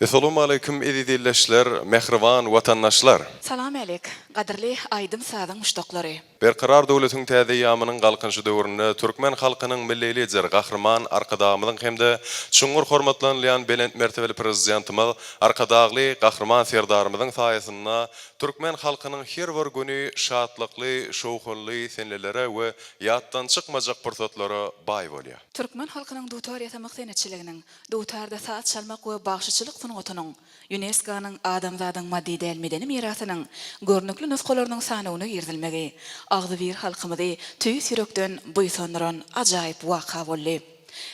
Assalamu alaykum izleyiciler, mehriban vatandaşlar. Salam alik, qadirli aydım saadın müştaqlary. Berqarar döwletiň täze ýamynyň galkynjy döwründe türkmen halkynyň milli lider, gahryman, arkadagymyň hemde çuňur hormatlanýan belent mertebeli prezidentimiz, arkadagly gahryman serdarymyzyň saýasynda türkmen halkynyň her bir güni şatlykly, şowhunly senlelere we ýatdan çykmajak pursatlary baý bolýar. Türkmen halkynyň dutar ýatamak senetçiliginiň, dutarda saat çalmak we bagşyçylyk sunugynyň, UNESCO-nyň adamzadyň maddi dälmedeni mirasynyň görnükli nuskalarynyň sanawyna girdilmegi, agdy bir halkymyzy tüý sürekden buýsandyran ajaýyp waka boldy.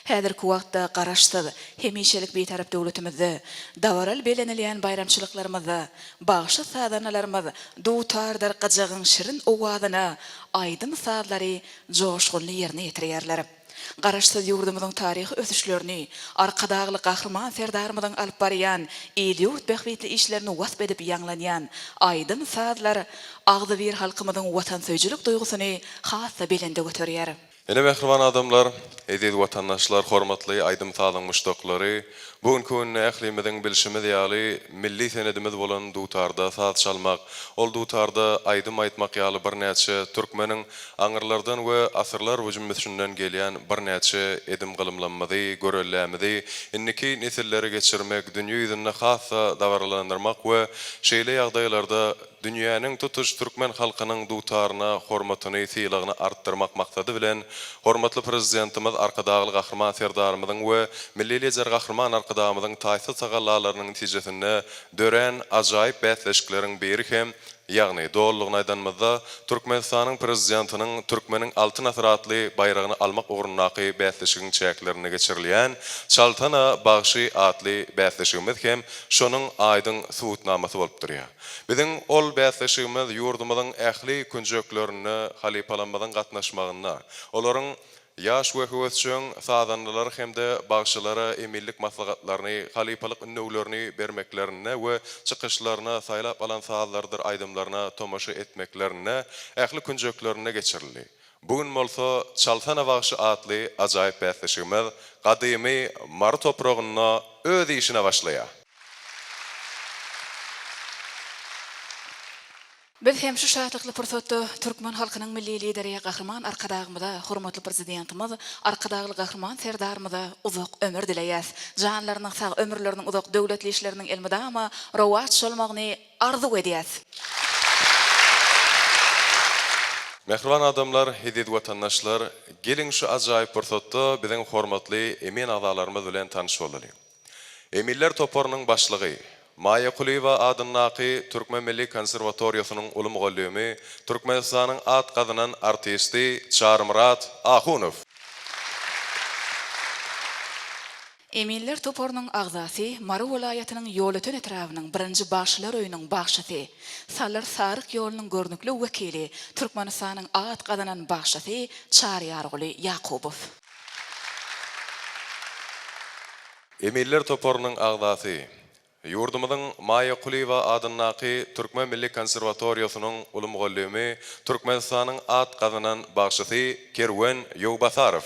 Häzirki wagtda garaşsyz, hemişelik betarap döwletimizde dawaral belenilýän bayramçylyklarymyzda bagşy sadanalarymyz dutardyr gyjagyň şirin owazyna aýdym saadlary joşgunly ýerine ýetirýärler. Garaşsyz ýurdumyzyň taryhy ösüşlerini, arkadagly gahryman serdarymyzyň alyp barýan ýurt behwetli işlerini wasp edip ýanglanýan aýdym saadlar agdy bir halkymyzyň watan söýjülük duýgusyny hassa belende göterýär. Ene mehriban adamlar, eziz vatandaşlar, hormatly aýdym saadanyň müştaklary, bugün köni ählimiziň bilşimi ýaly milli senedimiz bolan dutarda saat çalmak, ol dutarda aýdym aýtmak ýaly bir näçe türkmeniň aňyrlardan we asyrlar wujumysynyň gelýän bir näçe edim gylymlanmady, görellämidi, inniki nesilleri geçirmek, dünýä ýüzünde hassa dawarlandyrmak we şeýle ýagdaýlarda dünýäniň tutuş türkmen halkynyň dutaryna hormatyny, syýylygyny artdyrmak maksady bilen hormatly prezidentimiz, arkadagly gahryman serdarymyzyň we milli lider gahryman arkadagymyzyň taýsy sagallalarynyň netijesinde dören ajaýyp bätleşikleriň biri hem ýagny doğrulugyny aýdanmazda Türkmenistanyň prezidentiniň türkmeniň altyn asratly bayragyny almak ugrundaky bätleşigiň çäklerini geçirilýän Çaltana bagşy atly bätleşigimiz hem şonuň aýdyň subutnamasy bolup durýar. Biziň ol bätleşigimiz ýurdumyzyň ähli künjeklerini halipalanmadan gatnaşmagyna, olaryň ýaş we höwetçiň sadanlary hemde bagşylara emillik maslahatlaryny, halipalyk ünnewlerini bermeklerine we çykyşlaryna saýlap alan saatlardyr aýdymlaryna tomaşa etmeklerine, ähli künjeklerine geçirildi. Bugün bolsa Çaltana bagşy atly ajaýyp bätleşigimiz gadymy mar topragyna öz işine başlaýar. Biz hem şu şatlykly pursatda türkmen halkynyň milli lideri gahryman arkadagymyza, hormatly prezidentimiz, arkadagly gahryman serdarymyza uzak ömür dileýäs. Janlarynyň sag ömürleriniň uzak döwletli işleriniň elmidama rowat bolmagyny arzu edýäs. Mehriban adamlar, eziz vatandaşlar, gelin şu ajaýyp pursatda biziň hormatly emin adalarymyz bilen tanyş bolaly. Emiller toparynyň başlygy Maya Kuliva adynaky Türkmen Milli Konserwatoriýasynyň uly mugallymy, Türkmenistanyň at gazynan artisti Çarmyrat Ahunow. Emiller toparynyň agzasy Mary welaýatynyň ýolöten etrawynyň birinji başlylar öýüniň başçysy, Salar Saryk ýolunyň görnükli wekili, Türkmenistanyň at gazynan başçysy Çaryarguly Ýakubow. Emiller toparynyň agzasy Ýurdumyzyň Maya Kuliva adynaky Türkmen Milli Konserwatoriýasynyň uly mugallymy, Türkmenistanyň at gazynan başçysy Kerwen Ýowbasarow.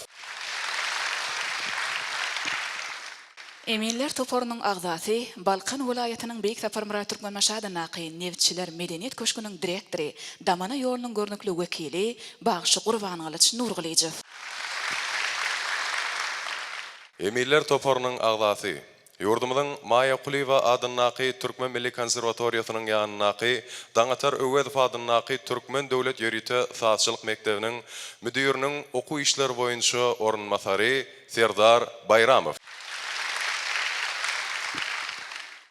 Emiller toparynyň agzasy Balkan welaýatynyň Beýik Saparmyra Türkmenmaşadynaky Nevçiler Medeniýet köşküniň direktory, Damana ýolunyň görnükli wekili Bagşy Gurbanylyç Nurgulyjew. Emiller toparynyň agzasy Ýurdumyzyň Maya Kuliva adynaky Türkmen Milli Konserwatoriýasynyň ýanynaky Daňatar Öwedow adynaky Türkmen Döwlet Ýörite Saatçylyk Mekdebiniň müdiriniň oku işleri boýunça orunmasary Serdar Bayramow.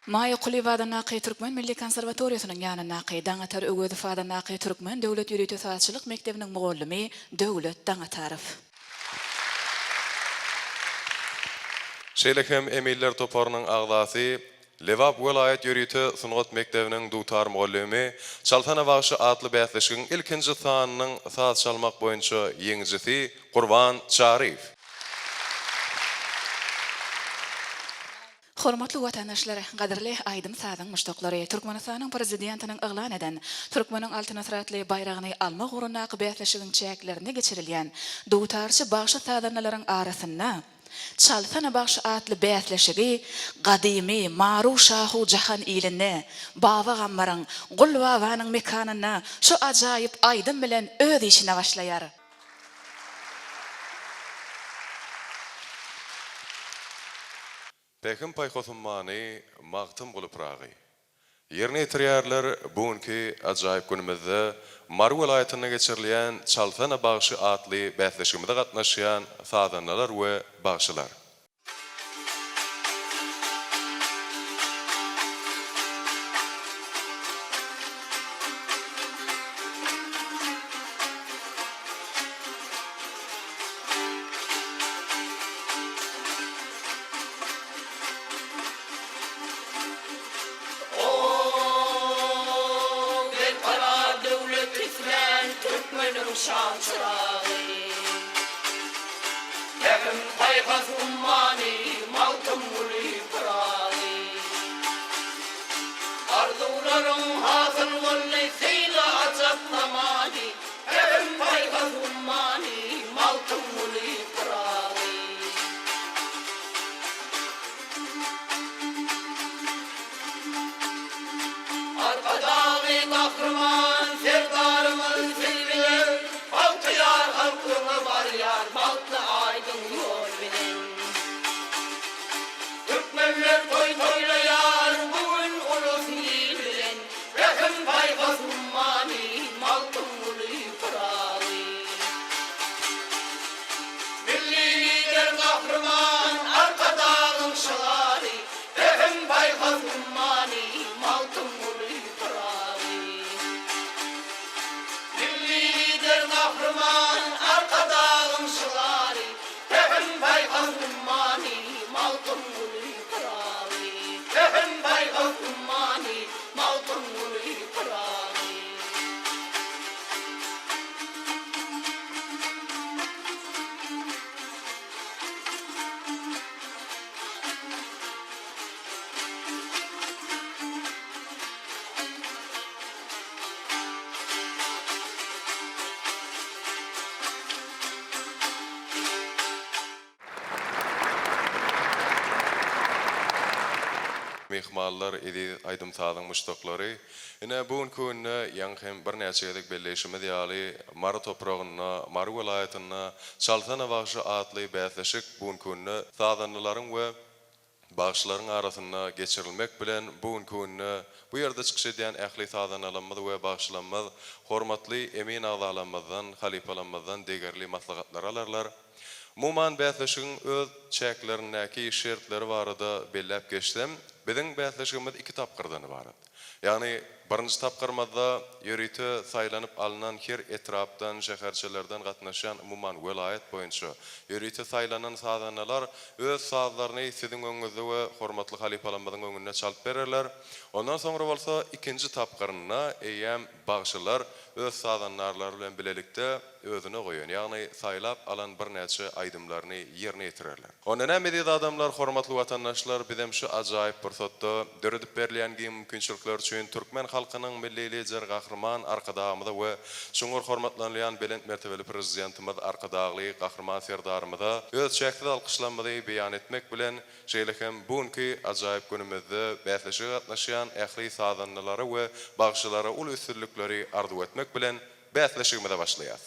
Maya Kuliva adynaky Türkmen Milli Konserwatoriýasynyň ýanynaky Daňatar Öwedow adynaky Türkmen Döwlet Ýörite Saatçylyk Mekdebiniň mugallimy Döwlet Daňatarow. Şeýlehem emiller toparynyň agzasy Lewap welaýat ýörite sunugat mekdebiniň dutar mugallymy, Çaltana bagşy atly bätleşigiň ilkinji sanynyň saat çalmak boýunça ýeňijisi Gurban Çaryf. Hormatly watandaşlar, gadirli aýdym sadyň müştaklary, Türkmenistanyň prezidentiniň eglan eden Türkmeniň altyn asratly bayragyny almak ugrundaky bätleşigiň çäklerini geçirilýän dutarçy bagşy sadanlaryň arasynda çalsana baş atlı bäsleşigi, gadymy maru şahu jahan iline, baba gammaryň, gul babanyň mekanyna şu ajaýyp aýdym bilen öz işine başlaýar. Pekin paykosunmany magtym bolup ragy. Yerine ýetirýärler bugunky ajaýyp günümizde Maru welaýatyna geçirilýän Çalsana bagşy atly bäsleşigimizde gatnaşýan sadanlar we bagşylar. Yakın paykas ummani, malkım uli pırani. Arzularım hasıl vallahi seyla açıp namani. Yakın paykas ummani, malkım uli pırani. Arkadağı kahraman, serdarımın silviler. Baltı yar halkına var yar, baltı aydın yol bilin. Türkmenler toy toylayar, bugün ulus nil bilin. Yakın paygas ummani, malkım uli pırali. Milli lider kahraman, arkadağın şalari. Yakın paygas ummani, malkım uli pırali. Milli lider kahraman, arkadağın şalari. Yakın paygas ummani, malkım uli pırali. Yakın paygas ummani, malkım uli pırali. Mehmallar idi aýdym taýdyň muşdoklary. Ine bugunky günne ýa-hem bir näçe ýylyk belleşimi diýaly Mara topragyna, Mara welaýatyna Çalsana bagşy atly bäsleşik bugunky günne sadanlaryň we bagşylaryň arasyna geçirilmek bilen bugunky günne bu ýerde çykyş edýän ähli sadanlarymyz we bagşylarymyz hormatly emin agalarymyzdan, halipalarymyzdan degerli maslahatlar alarlar. Muman bäsleşigiň öz çäklerindäki şertleri barada belläp geçdim. Biziň bäsleşigimiz 2 tapgyrdan ibaret. Ýagny birinji tapgyrmada ýörüýte saýlanyp alynan her etrapdan, şäherçelerden gatnaşan umuman welaýat boýunça ýörüýte saýlanan sadanlar öz sazlaryny siziň öňüňizde we hormatly halipalarymyzyň öňünde çalyp bererler. Ondan soňra bolsa ikinji tapgyryna eýem bagşylar öz sadanlarlary bilen bilelikde özüne goýan, ýagny saýlap alan bir näçe aýdymlaryny ýerine ýetirerler. Onda näme diýdi adamlar, hormatly watandaşlar, bizem şu ajaýyp pursatda döredip berilýän mümkinçilikler üçin türkmen halkynyň milli lider gahrman arkadağymyza we şoňur hormatlanýan belent mertebeli prezidentimiz arkadagly gahrman serdarymyza öz çäkli alkyşlanmady beýan etmek bilen şeýlehem bugunky ajaýyp günümizde bäsleşige gatnaşýan ähli sadanlary we bagşylara ul üstünlikleri arzu etmek bilen bäsleşigimize başlaýar.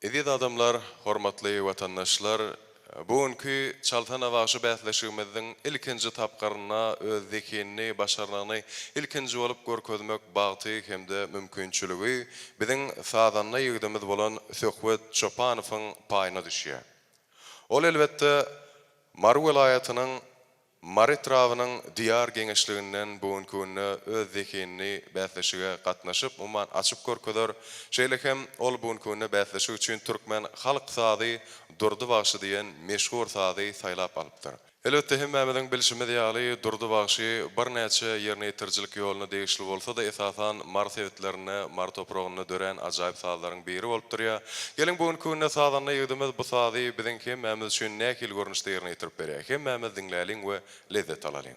Edid adamlar, hormatly watandaşlar, bugunky Çalsana bagşy bäsleşigimiziň ilkinji tapgyryna öz zekinini, başaranyny ilkinji bolup görkezmek bagty hemde mümkinçiligi biziň sadanna ýigdimiz bolan Söhbet Çopanowyň paýyna düşýär. Ol elbetde Mara welaýatynyň Maritrawynyň diýar geňeşliginden bugunky günne öz zekinini bäsleşige gatnaşyp umuman açyp görkeler. Şeýlehem ol bugunky günne bäsleşik üçin türkmen halk sady Durdy bagşy diýen meşhur sady saýlap alypdyr. Elbetde hemmemiziň bilşimi diýaly Durdy bagşy bir näçe ýerine ýetirjilik ýoluny degişli bolsa da esasan Mara sewitlerini, Mara topragyny dören ajaýyp sadylaryň biri bolup durýar. Gelin bugunky günne sadanna ýygdymyz bu sady biziň hemmemiz üçin näkil görnüşde ýerine ýetirip berýär. Hemmemiz dinläliň we lezzet alalyň.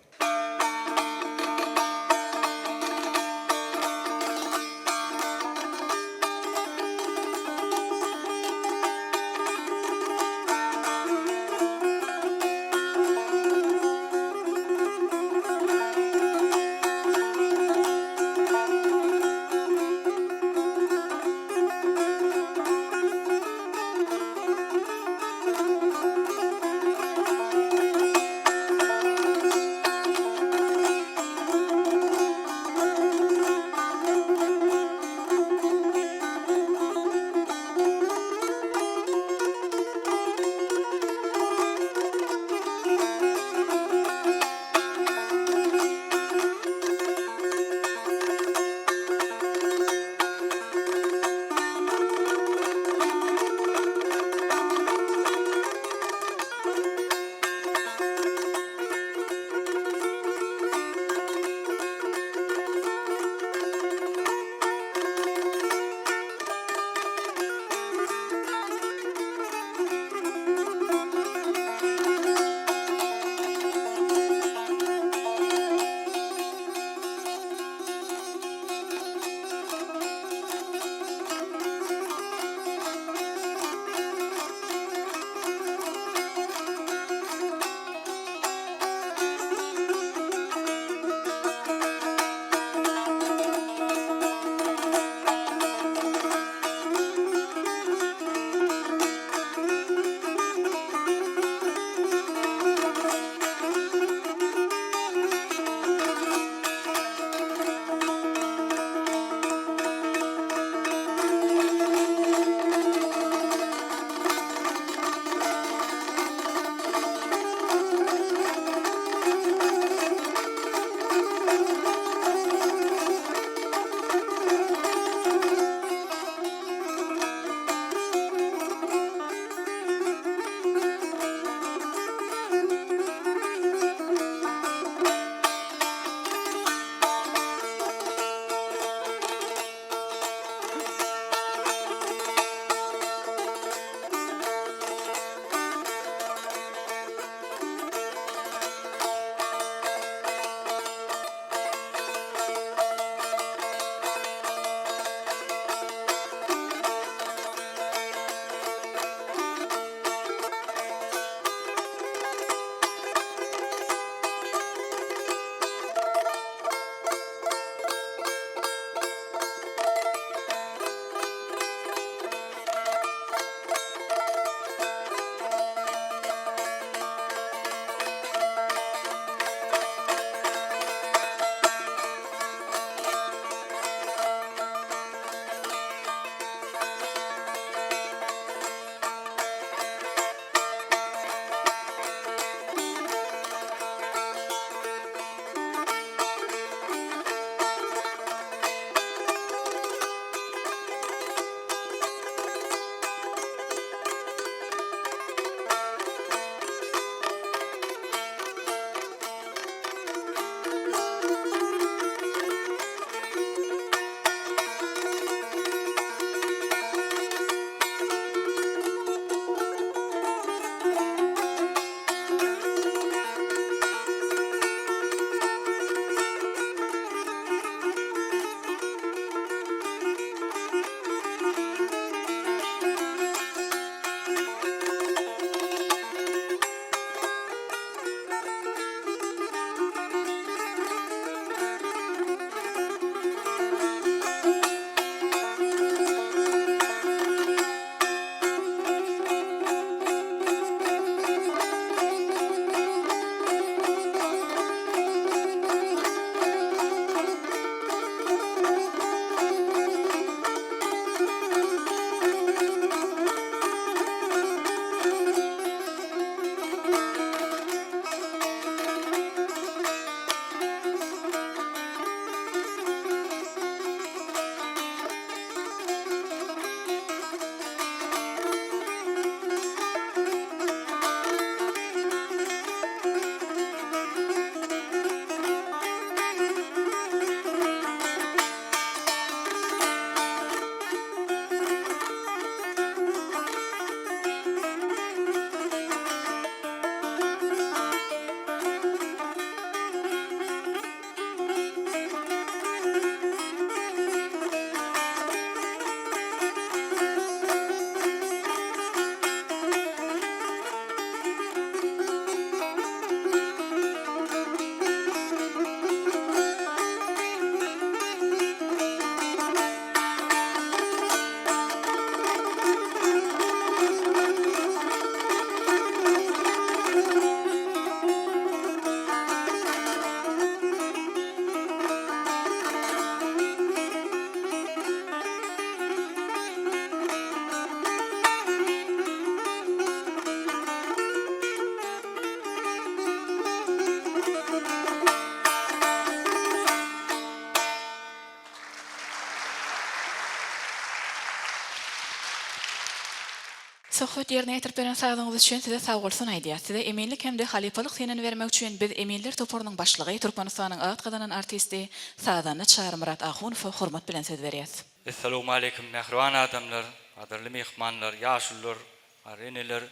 sohbet yerine getirip beren sağlığınız üçin size sağ bolsun aýdýar. Size eminlik hemde halipalyk seneni bermek üçin biz Eminler toporunyň başlygy Türkmenistanyň agat gadanan artisti Saadany Çarmurat Ahunow hormat bilen söz berýär. Assalamu alaykum mehriban adamlar, adyrly mehmanlar, ýaşullar, areneler,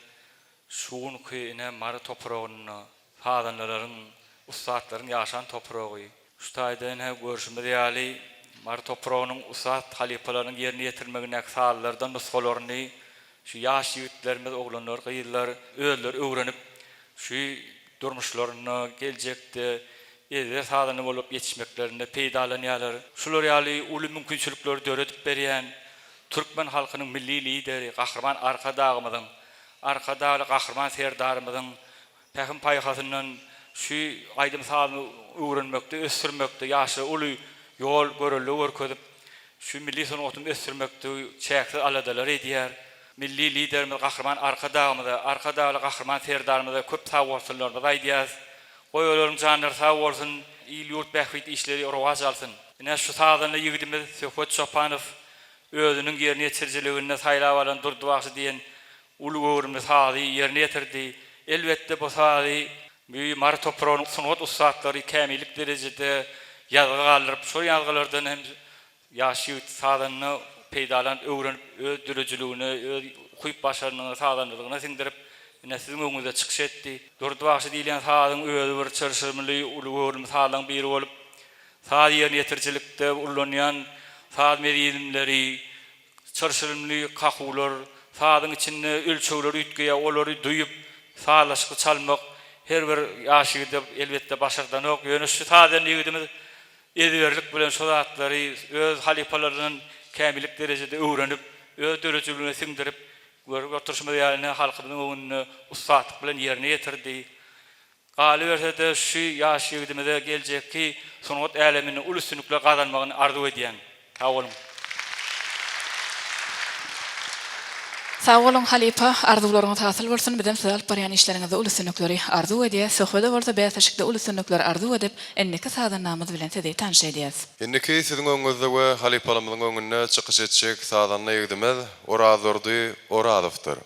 şuun köýüne mary toprağyny, hadanlaryň, ustadlaryň ýaşan topragy. Şu taýdan he görüşmedi ýaly mary toprağynyň ustat halipalaryň ýerine ýetirmegine sağlardan nusgalaryny şu ýaş ýigitlerimiz, oglanlar, gyýylar, öýler öwrenip şu durmuşlaryny geljekde ýerde sadany bolup ýetişmeklerinde peýdalanýarlar. Şular ýaly uly mümkinçilikleri döredip berýän Türkmen halkynyň milli lideri, gahrman arkadagymyzyň, arkadaly gahrman serdarymyzyň Pähim paýhasynyň şu aýdym sany öwrenmekde, ösürmekde ýaşy uly ýol görelli görkezip şu milli sanatyny ösürmekde çäksiz aladalar edýär. Milli liderimiz gahrman arkadagymyza, arkadaly gahrman serdarymyza köp sag bolsunlar aýdýar. Goýalaryň janlar sag bolsun, ýyl ýurt bähwit işleri rowaj alsyn. Ine şu sagdyny ýigidimiz Söhbet Çopanow özüniň ýerine ýetirjiligine saýlap alan durduwagçy diýen uly öwrümni sagdy ýerine ýetirdi. Elbetde bu sagdy bir mary toprağynyň sunat ustadlary kämilik derejede ýazgy galyryp, şol ýazgylardan hem ýaşy sagdyny peýdalan öwrenip, öz dürüjligini, öz kuýup başaryny sagdanlygyna siňdirip, ine siziň öňüňizde çykyş etdi. Durduwagçy diýilen sadyň özü bir çyrşymly uly öwrüm sadyň biri bolup, sady ýerine ýetirjilikde ulanýan sad medenileri, çyrşymly kahular, sadyň içinde ölçegler üýtgeýär, olary duýup, sağlaşyk çalmak her bir ýaşygda elbetde başardan ok. Ýöne şu sadyň ýigidimiz ediberlik bilen şol atlary öz halipalarynyň kämilik derejede öwrenip, öz dörejligine siňdirip, götürüşme ýalyny halkymyň öňüne ustadyk bilen ýerine ýetirdi. Galy bersede şu ýaş ýigidimize geljekki sanat älemini ulysynykle gazanmagyny arzu edýän. Sag bolun. Sağ olun halipa, arzularyňyz hasyl bolsun. Bizem size alyp barýan işleriňizde ulysynykleri arzu edýär. Söhbede bolsa bäsişikde ulysynykler arzu edip, enniki sadanamyz bilen sizi tanış edýäs. Indiki siziň öňüňizde we halipalarymyzyň öňüne çykyş etjek sadany ýigidimiz Orazowdyr.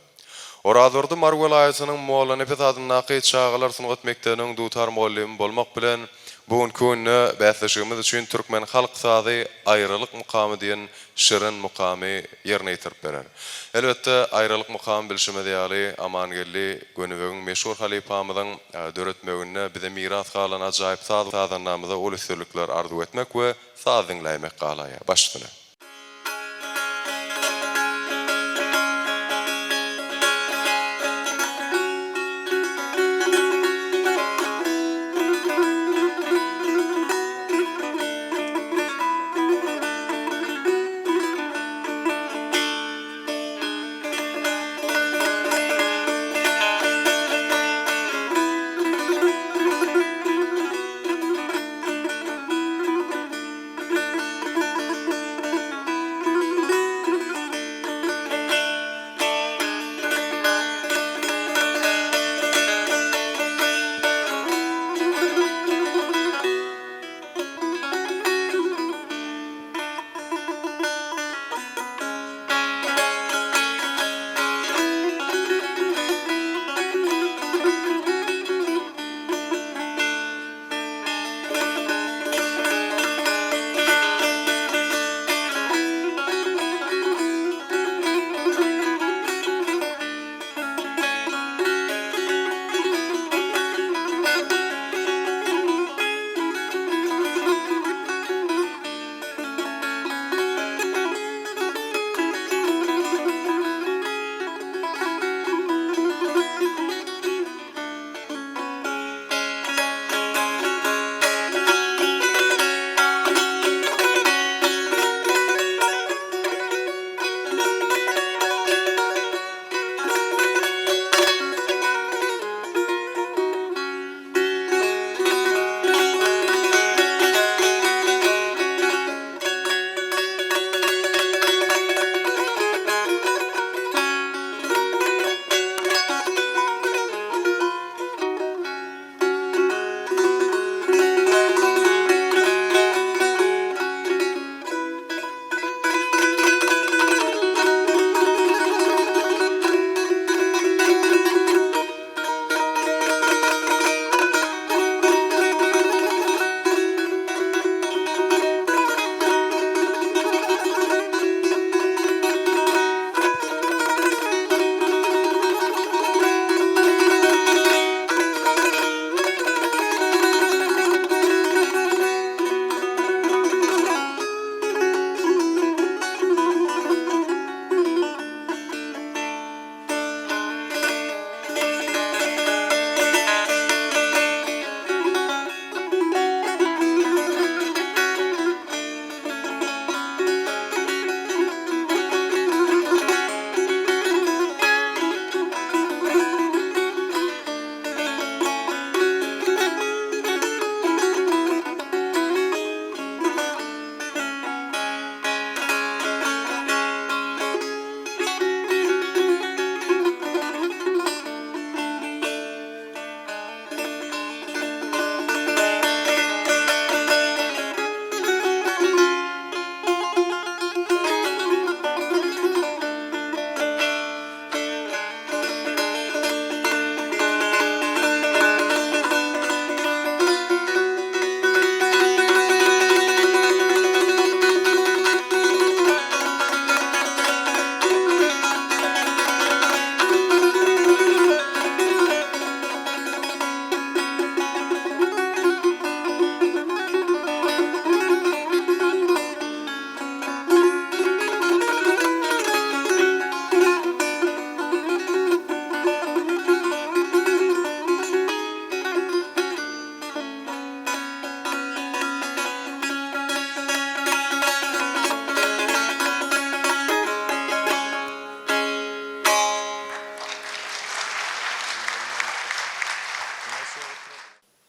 Orazowdy Marwel aýasynyň mollany pesadynaky çağalar sunup etmekdeniň dutar mollym bolmak bilen bugün köňne bäsleşigimiz üçin Türkmen halk sady aýrylyk mukamy diýen şirin mukamy ýerine ýetirip berer. Elbetde aýrylyk mukamy bilşime diýäli Amangelli Gönübegiň meşhur halipamyzyň döretmegine bize miras galan ajaýyp sadanamyza ulysyrlyklar arzu etmek we saz dinlemek galaýa. Başlyna.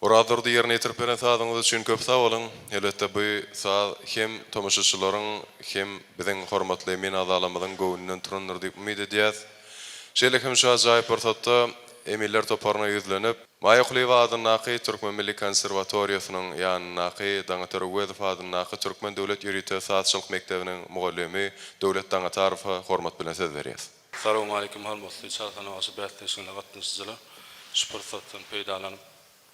Oradırda ýerine ýetirip beren sadyňyz üçin köp sag bolun. Elbetde bu sag hem tomaşaçylaryň hem biziň hormatly men azalamyzyň göwnünden turundyr diýip umyt edýäs. Şeýlekim şu ajaýyp bir tatda emiller toparına ýüzlenip, Maýokly wadynaky Türkmen Milli Konserwatoriýasynyň ýanynaky Daňatar Öwedov adynaky Türkmen Döwlet Ýürüýte Saatçylyk Mektebiniň mugallymy Döwlet Daňatarowa hormat bilen söz berýär. Assalamu alaikum hormatly çarxana waşy bätleşigine gatnaşyjylar. Şu pursatdan peýdalanyp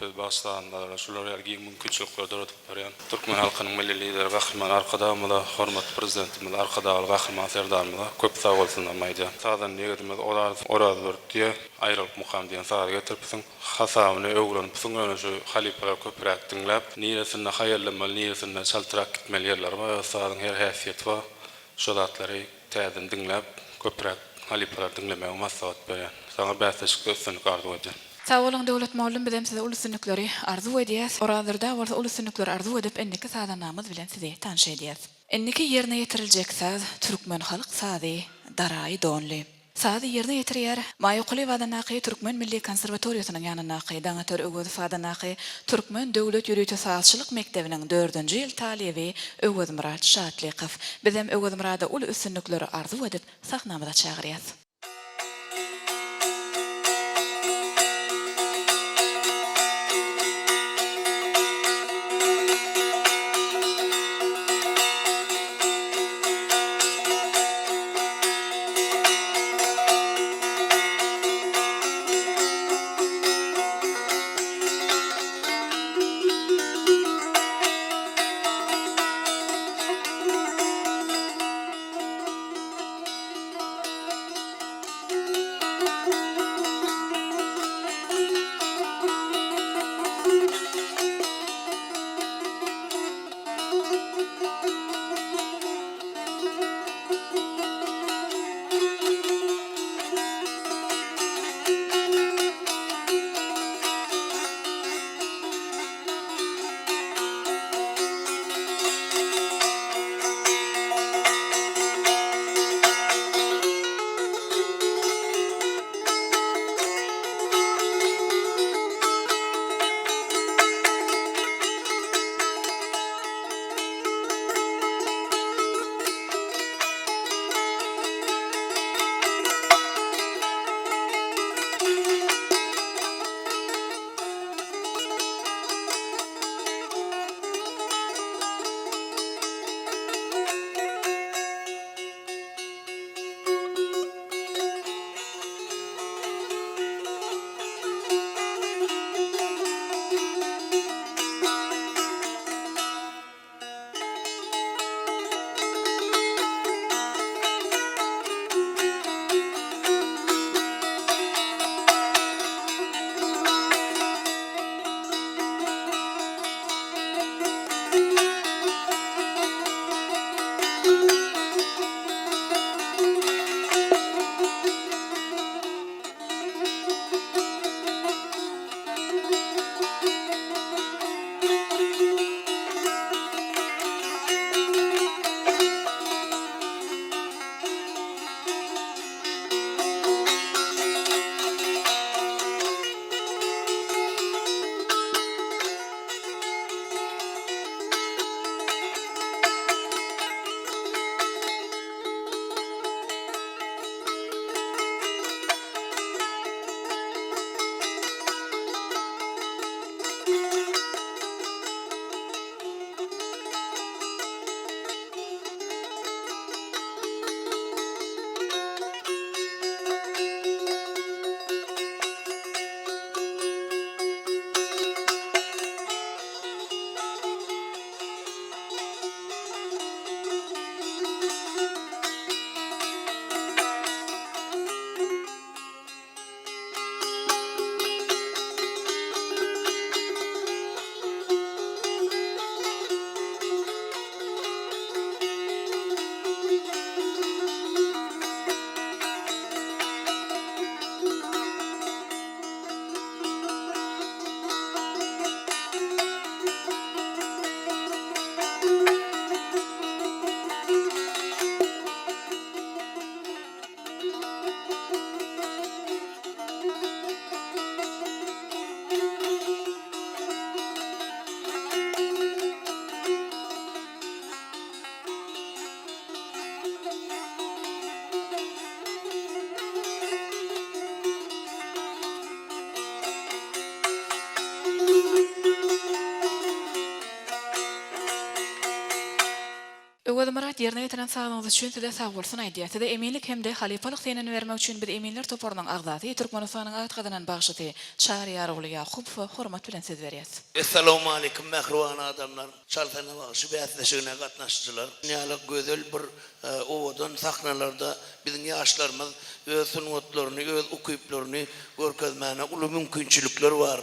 biz başlananlara şular ýergi mümkinçilikler döretip berýän. Türkmen halkynyň milli lideri Gahryman Arkadamyla hormat prezidentimiz Arkadaly Gahryman Serdalymyla köp sag bolsunlar maýda. Sadan ýegdimiz orazlar diýe aýrylyp mukam diýen sag getiripsiň. Hasabyny öwrenip soňra şu halipalar köpräk diňläp, niýesinde haýallamaly, niýesinde çaltyrak gitmeli ýerler bar. Sagyň her häsiýeti bar. Şu zatlary täzeden diňläp köpräk halipalar diňlemäge maslahat berýän. Saňa bätleşik göstürnik arzu edýän. Sağ olun döwlet mallum bizem size ulus-sünükleri arzu edýäs. Oradyrda bolsa ulus-sünükleri arzu edip endiki sadanamyz bilen sizi tanış edýäs. Endiki ýerine ýetiriljek saz Türkmen halk sazy Daray Donly. Sazy ýerine ýetirýär Maýokly wadynaky Türkmen Milli Konserwatoriýasynyň ýanynaky Daňatar Öwedov wadynaky Türkmen Döwlet Ýürüýte Saatçylyk Mektebiniň 4-nji ýyl talibi Öwedmurad Şatlykow. Bizem Öwedmurada ul üstünlikleri arzu edip sahnamyza çagyrýas. Öwedmarat ýerine ýetiren sagalyňyz üçin size sag bolsun aýdýar. Size eminlik hemde halipalyk senini bermek üçin biz eminler toparynyň agdaty Türkmenistanyň agatgadynan bagşyty Çary Ýaragly Ýakup we hormat bilen siz berýäs. Assalamu alaykum mehruwan adamlar. Çaltana bagşy bätleşigine gatnaşjylar. Ýaly gözel bir owadan sahnalarda biziň ýaşlarymyz öz sunwatlaryny, öz ukyplaryny görkezmäne uly mümkinçilikler bar.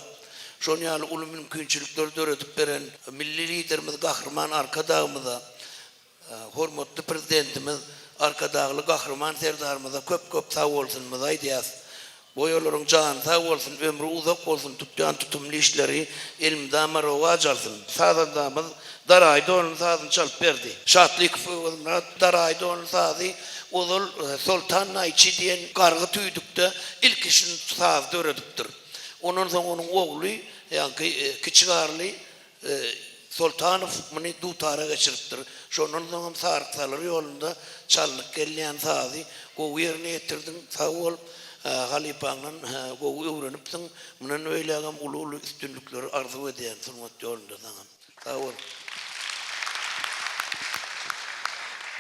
Şol ýaly uly mümkinçilikler döredip beren milli liderimiz Gahrman Arkadağymyza, hormatly prezidentimiz Arkadağly Gahrman serdarymyza köp sag bolsunmyz aýdýas. Boýalaryň jany sag bolsun, ömrü uzak bolsun, tutýan tutumly işleri elmde amarowa jalsyn. Sazandamyz Daraýdon sazyny çalyp berdi. Şatlyk Daraýdon sazy Ozul Sultan Naýçy diýen gargy tüýdükde ilk işini saz döredipdir. Ondan soň onuň ogly, ýa-ni kiçik arly Sultanov meni dutara geçiripdir. Şondan soň sarıksalar ýolunda çalyk gelýän sazy gowy ýerine ýetirdim. Sag bol Halipanyň gowy öwrenipdiň. Munan öýlegem uly üstünlikleri arzu edýän sunmat ýolunda saňam. Sag bol.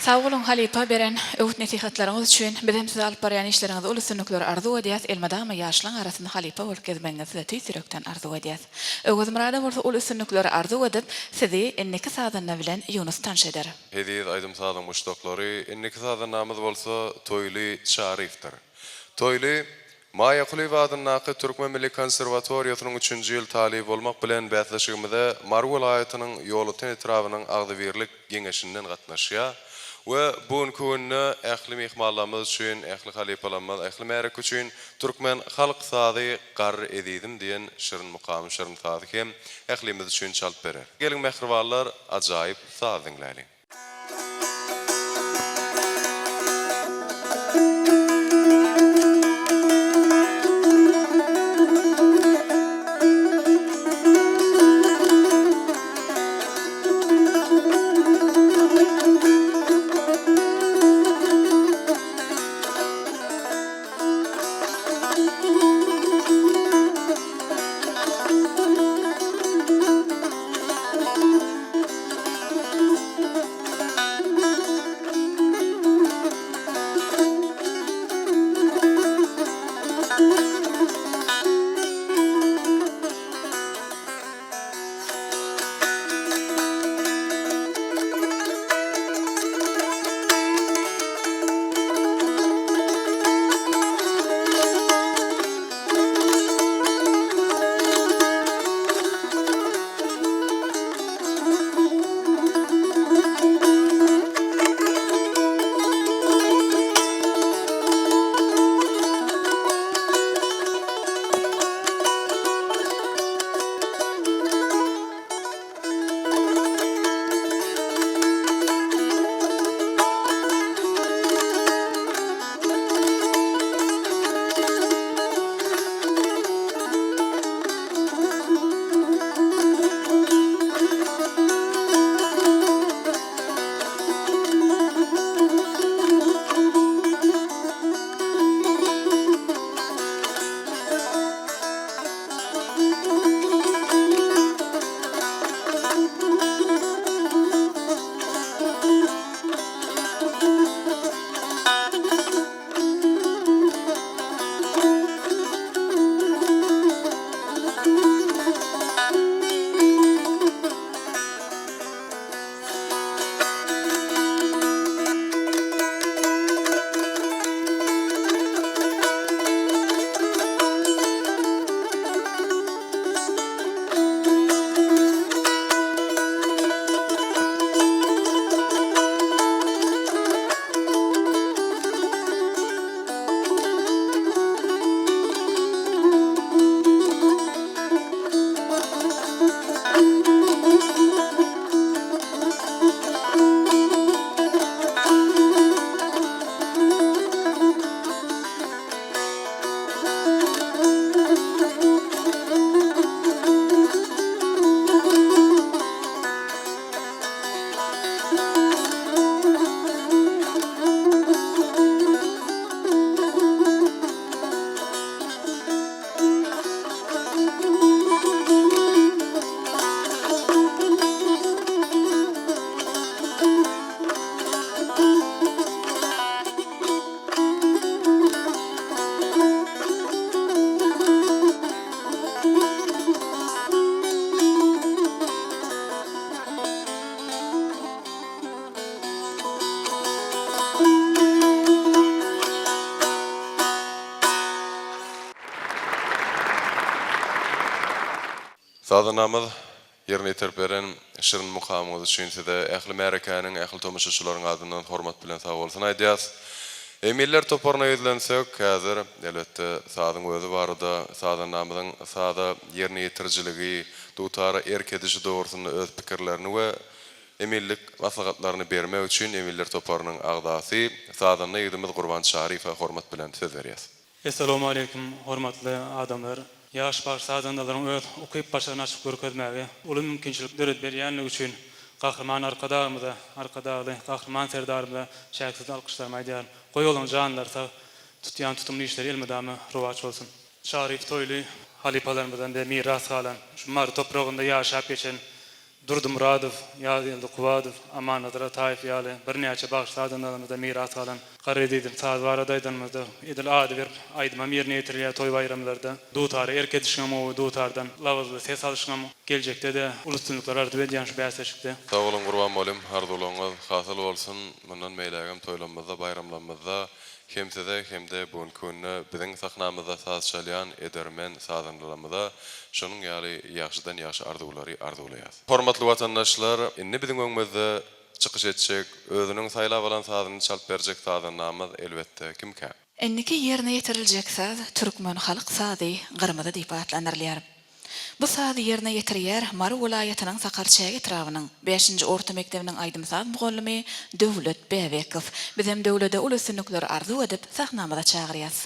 Sag bolun Halipa beren öwüt nesihatlaryňyz üçin bizim size alyp barýan işleriňizi uly sünnükleri arzu edýäs. Elmadama ýaşlaryň arasynda Halipa bolup gezmeňizi size tüýsürekden arzu edýäs. Öwüdmärde bolsa uly sünnükleri arzu edip sizi enneki sazyna bilen Yunus tanş eder. Hediýet aýdym saýlanmışdyklary inniki saýlanamyz bolsa Toýly Şarifdir. Toýly Maýaquly wadynaky Türkmen Milli Konserwatoriýasynyň 3-nji ýyl talyby bolmak bilen bätleşigimizde Marw welaýatynyň ýoluty etrawynyň agdybirlik geňeşinden gatnaşýar. Ve bugün günü ähli mehmanlarymyz üçin, ähli halipalarymyz, ähli merek üçin Türkmen halk sazy gar edidim diýen şirin mukamy şirin sazy hem ählimiz üçin çalyp berer. Geliň mehribanlar, ajaýyp saz dinläliň. Sadanamyz ýerine ýetirip beren şirin mukamymyz üçin size ähli Amerikanyň ähli tomaşaçylaryň adyndan hormat bilen sag bolsun aýdýas. Emiller toparna ýüzlensek, häzir elbetde sadyň özü barada, sadanamyzyň sada ýerine ýetirjiligi, dutara erkedişi dogrusyny öz pikirlerini we emillik maslahatlaryny bermek üçin emiller toparnyň agdasy sadanyň ýygdymy Gurban Şarifa hormat bilen söz berýär. Assalamu alaikum, hormatly adamlar. Yaş başladanlaryň öz okuyup başlaryny açyp görkezmäge, uly mümkinçilikler berýänligi üçin Kahraman arkadaşymyza, kahraman serdarymyza şähersiz alkışlarmy aýdýar. Goýulan janlar sag tutýan tutumly işleri elmedämi rowaç bolsun. Şarif toýly halipalarymyzdan da miras galan, şu mar topragynda ýaşap geçen Durdy Muradow, Ýazyl Kuwadow, Amanat Rataýew ýaly bir näçe bagşladanlarymyzda miras galan garydydyr. Saz baradaýdanmyzda edil ady berip aýdymam ýerine ýetirýär toý bayramlarda. Dutary erkedişiňem o dutardan lawazly ses alışyňam geljekde de ulustunluklar ardy edýän şu bäsleşikde. Sag bolun Gurban bolym, hardylaryňyz hasyl bolsun. Mundan meýlegem toýlamyzda, bayramlarymyzda hem size hem de bugün günü biziň sahnamyzda saz çalýan edermen sadanlarymyzda şonuň ýaly ýaşydan ýaşy ardulary ardulaýar. Hormatly watandaşlar, indi biziň öňümizde çykyş etjek, özüniň saýlap alan sazyny çalyp berjek sadanamyz elbetde kimkä? Enniki ýerine ýetiriljek saz türkmen halyk sazy gyrmyzy diýip atlanyrlar. Bu sazy ýerine ýetirýär Mary welaýatynyň Sakarçaýa etrawynyň 5-nji orta mekdebiniň aýdym saz mugallymy Döwlet Bäwekow. Biz hem döwlede ulusynlyklar arzu edip sahnamyza çagyrýas.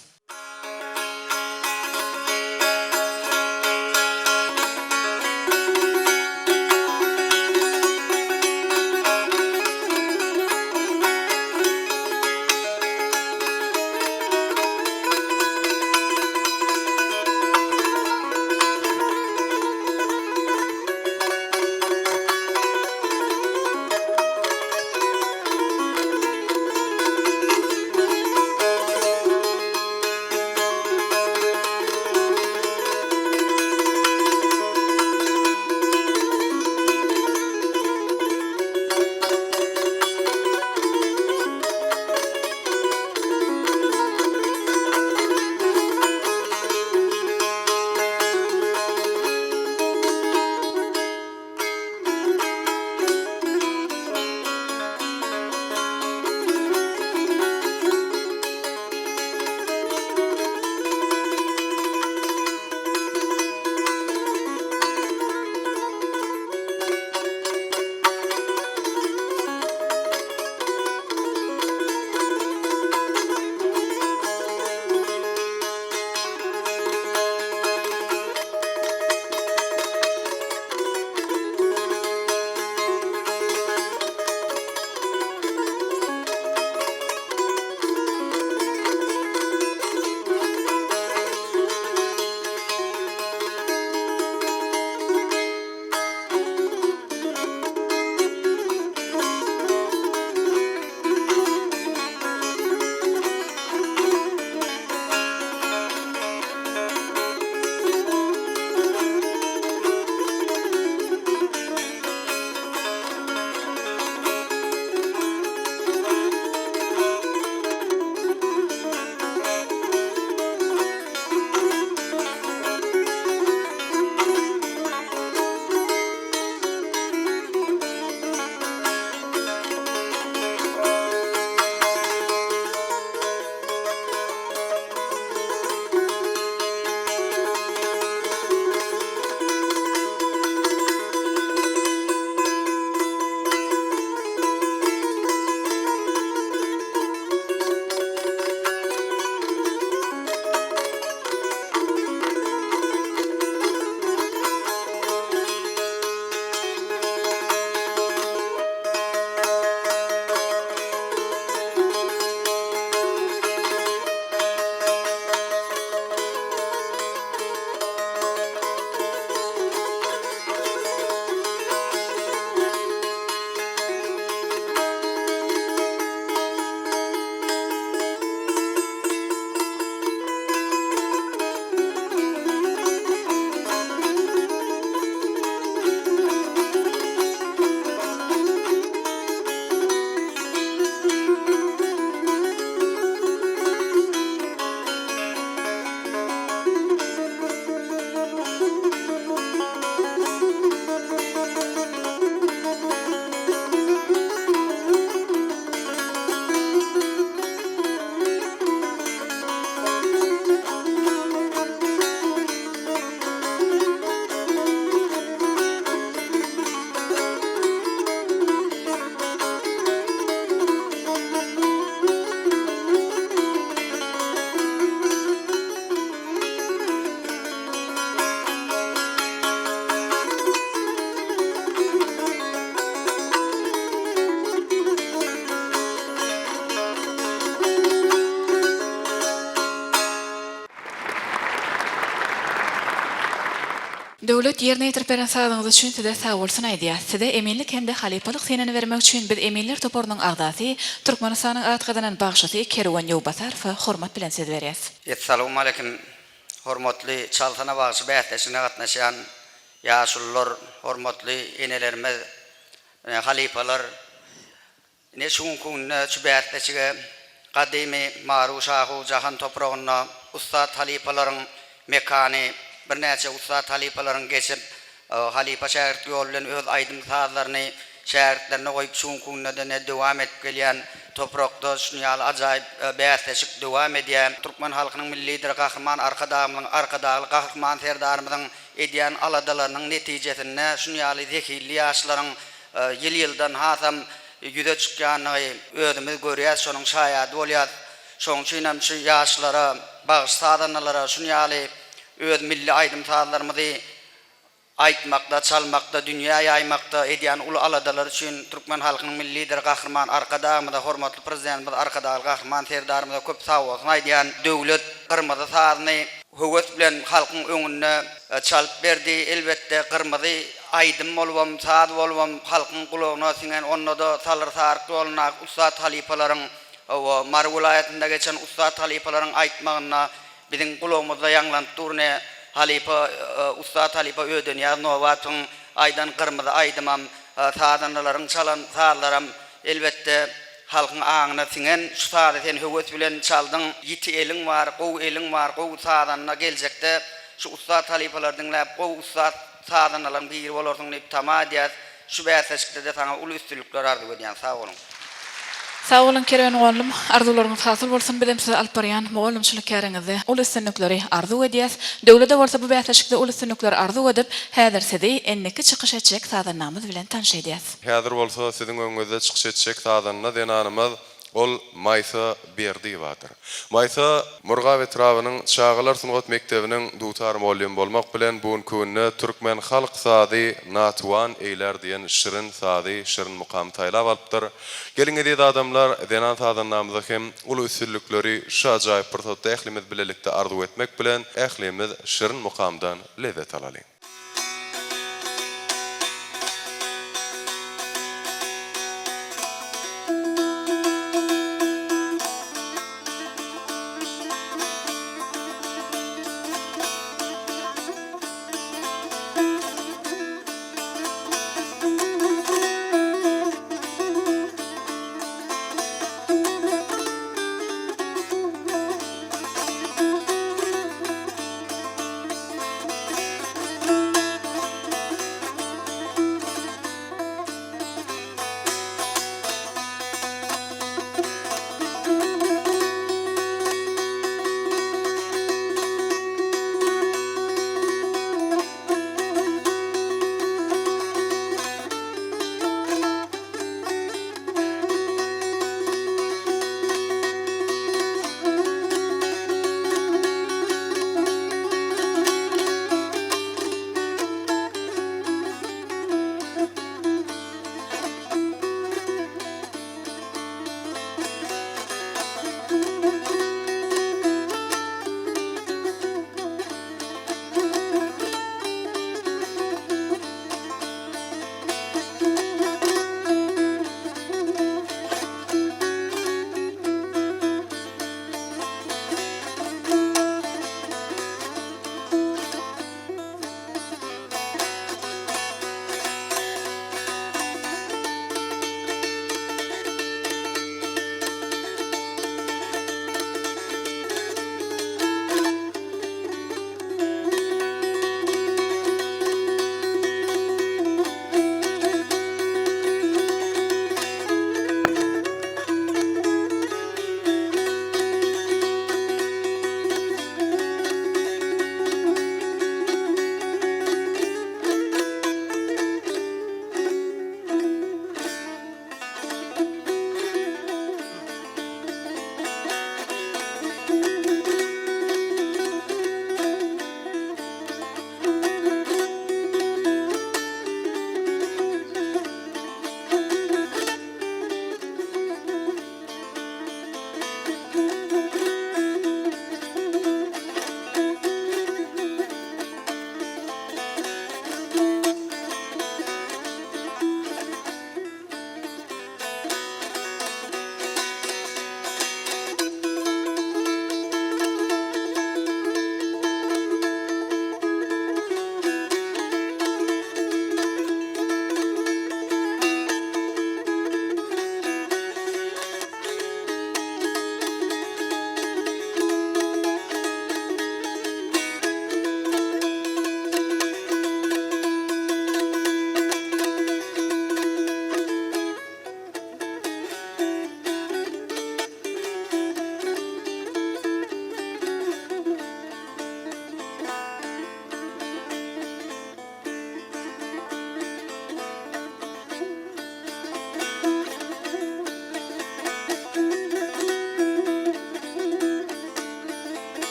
Döwlet ýerine ýetirip beren sağlygyňyz üçin size sag bolsun aýdýar. Size eminlik hemde halipalyk seneni bermek üçin biz Eminler toporunyň agdasy, Türkmenistanyň atgydanan bagşysy Kerwan Ýowbasarow hormat bilen söz berýäs. Assalamu alaykum. Hormatly Çaltana bagşy bähdeşine gatnaşan ýaşullar, hormatly enelerimiz, halipalar, ne şuň kunna şu bähdeşige gadymy maruşahu jahan topragyna ustad halipalaryň mekany bir näçe ustad halipalaryň geçip halipa şähert ýol bilen öz aýdym sazlaryny şähertlerine goýup şuň kunna da dowam etip gelýän toprakda şunýal ajaýyp bähdeşik dowam edýän Türkmen halkynyň milli lideri Gahrman arkadagy Gahrman serdarymyzyň edýän aladalarynyň netijesinde şunýal zekili ýaşlaryň ýyl-ýyldan hasam yüze çıkýanyny özümiz görýäs, şonuň şaýady bolýar. Şoň üçin hem şu ýaşlara, bagyş sadanlara şunýaly öz milli aýdym sazlarymyzy aýtmakda, çalmakda, dünýäge aýmakda edýän ulu aladalar üçin Türkmen halkynyň milli lideri Gahrman arkadagymyza hormatly prezidentimiz arkadagy Gahrman serdarymyza köp sag bolsun aýdýan döwlet gyrmyzy sazyny höwet bilen halkyň öňünde çalyp berdi. Elbetde gyrmyzy aýdym bolwam, saz bolwam halkyň gulagyna singen onda da salar sark bolnak ustad halipalaryň o Mar vilayetinde geçen ustad halipalaryň aýtmagyna biziň gulagymyzda ýanglanıp durne halipa ustad halipa öden ýaznowatyň aýdan gyrmyzy aýdymam sadanlaryň çalan sazlaram elbetde halkyň aňyna singen şu sazdy sen höwet bilen çaldyň, ýiti eliň bar, gow eliň bar, gow sadanyna geljekde şu ustad halipalardyň läp gow ustad sadanlaryň bir bolarsyň diýip tamadýat şu bäsleşikde de sana ulu üstünlükler ardy edýän sag bolun. Sağ olun Kerwan oğlum, arzularınız hasıl bolsun bilen size alparyan muallimçilik käriňizde ulu üstünlikleri arzu edýäs. Döwlede bolsa bu bäsleşikde ulu üstünlikleri arzu edip, häzir sizi enniki çykyş etjek sadanamyz bilen tanşydýas. Häzir bolsa siziň öňüňizde çykyş etjek sadanna denanymyz ol Maysa Berdiýewadyr. Maysa Murgaw etrawynyň Çağılar Sungat Mektebiniň dutar muallim bolmak bilen bugun kunna Türkmen halk sady Natwan eýler diýen şirin sady, şirin mukam taýlap alypdyr. Geliňiz adamlar denan sadanamyzy hem ulu üstünlikleri şu ajaýyp bir tot ählimiz bilelikde arzu etmek bilen ählimiz şirin mukamdan lezzet alaly.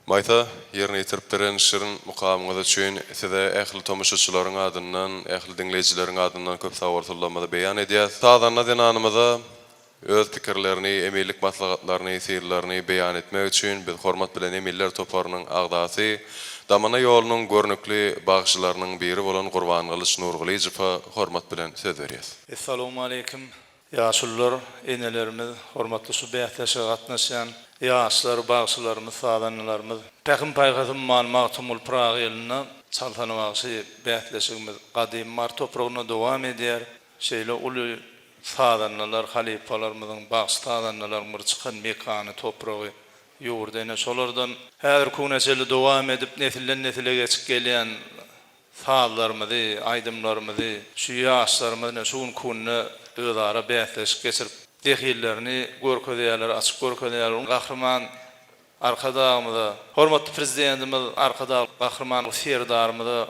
Mayta ýerine ýetirip beren şirin mukamyňyz üçin size ähli tomuşaçylaryň adyndan, ähli dinleýijilerin adyndan köp sagawatlarymyzy beýan edýär. Tadanna denanymyza öz pikirlerini, emillik maslahatlaryny, sirlerini beýan etmek üçin biz hormat bilen emiller toparynyň agdasy, damana ýolunyň görnükli bagşylarynyň biri bolan Gurban Galyç Nurgulyjewa hormat bilen söz berýär. Assalamu alaykum. Ýaşullar, enelerimiz, hormatly suhbatlaşa gatnaşan ýaşlar, bagşylarymyz, sadanlarymyz, Pägim paýgazym malmak tumul Prag ýylyna çaltana bagşy bätleşigimiz gadym mar topragyna dowam edýär. Şeýle uly sadanlar, halifalarymyzyň bagşy sadanlaryň bir çykan mekany topragy ýurdana şolardan häzir kunäçeli dowam edip nesilden nesile geçip gelýän saatlarymyzy, aýdymlarymyzy, şu ýaşlarymyzy şuň kunna özara bätleşip geçirip dehillerini görkezýärler, açyk görkezýärler. Gahrman arkadağımda, hormatly prezidentimiz arkada gahrman serdarymyza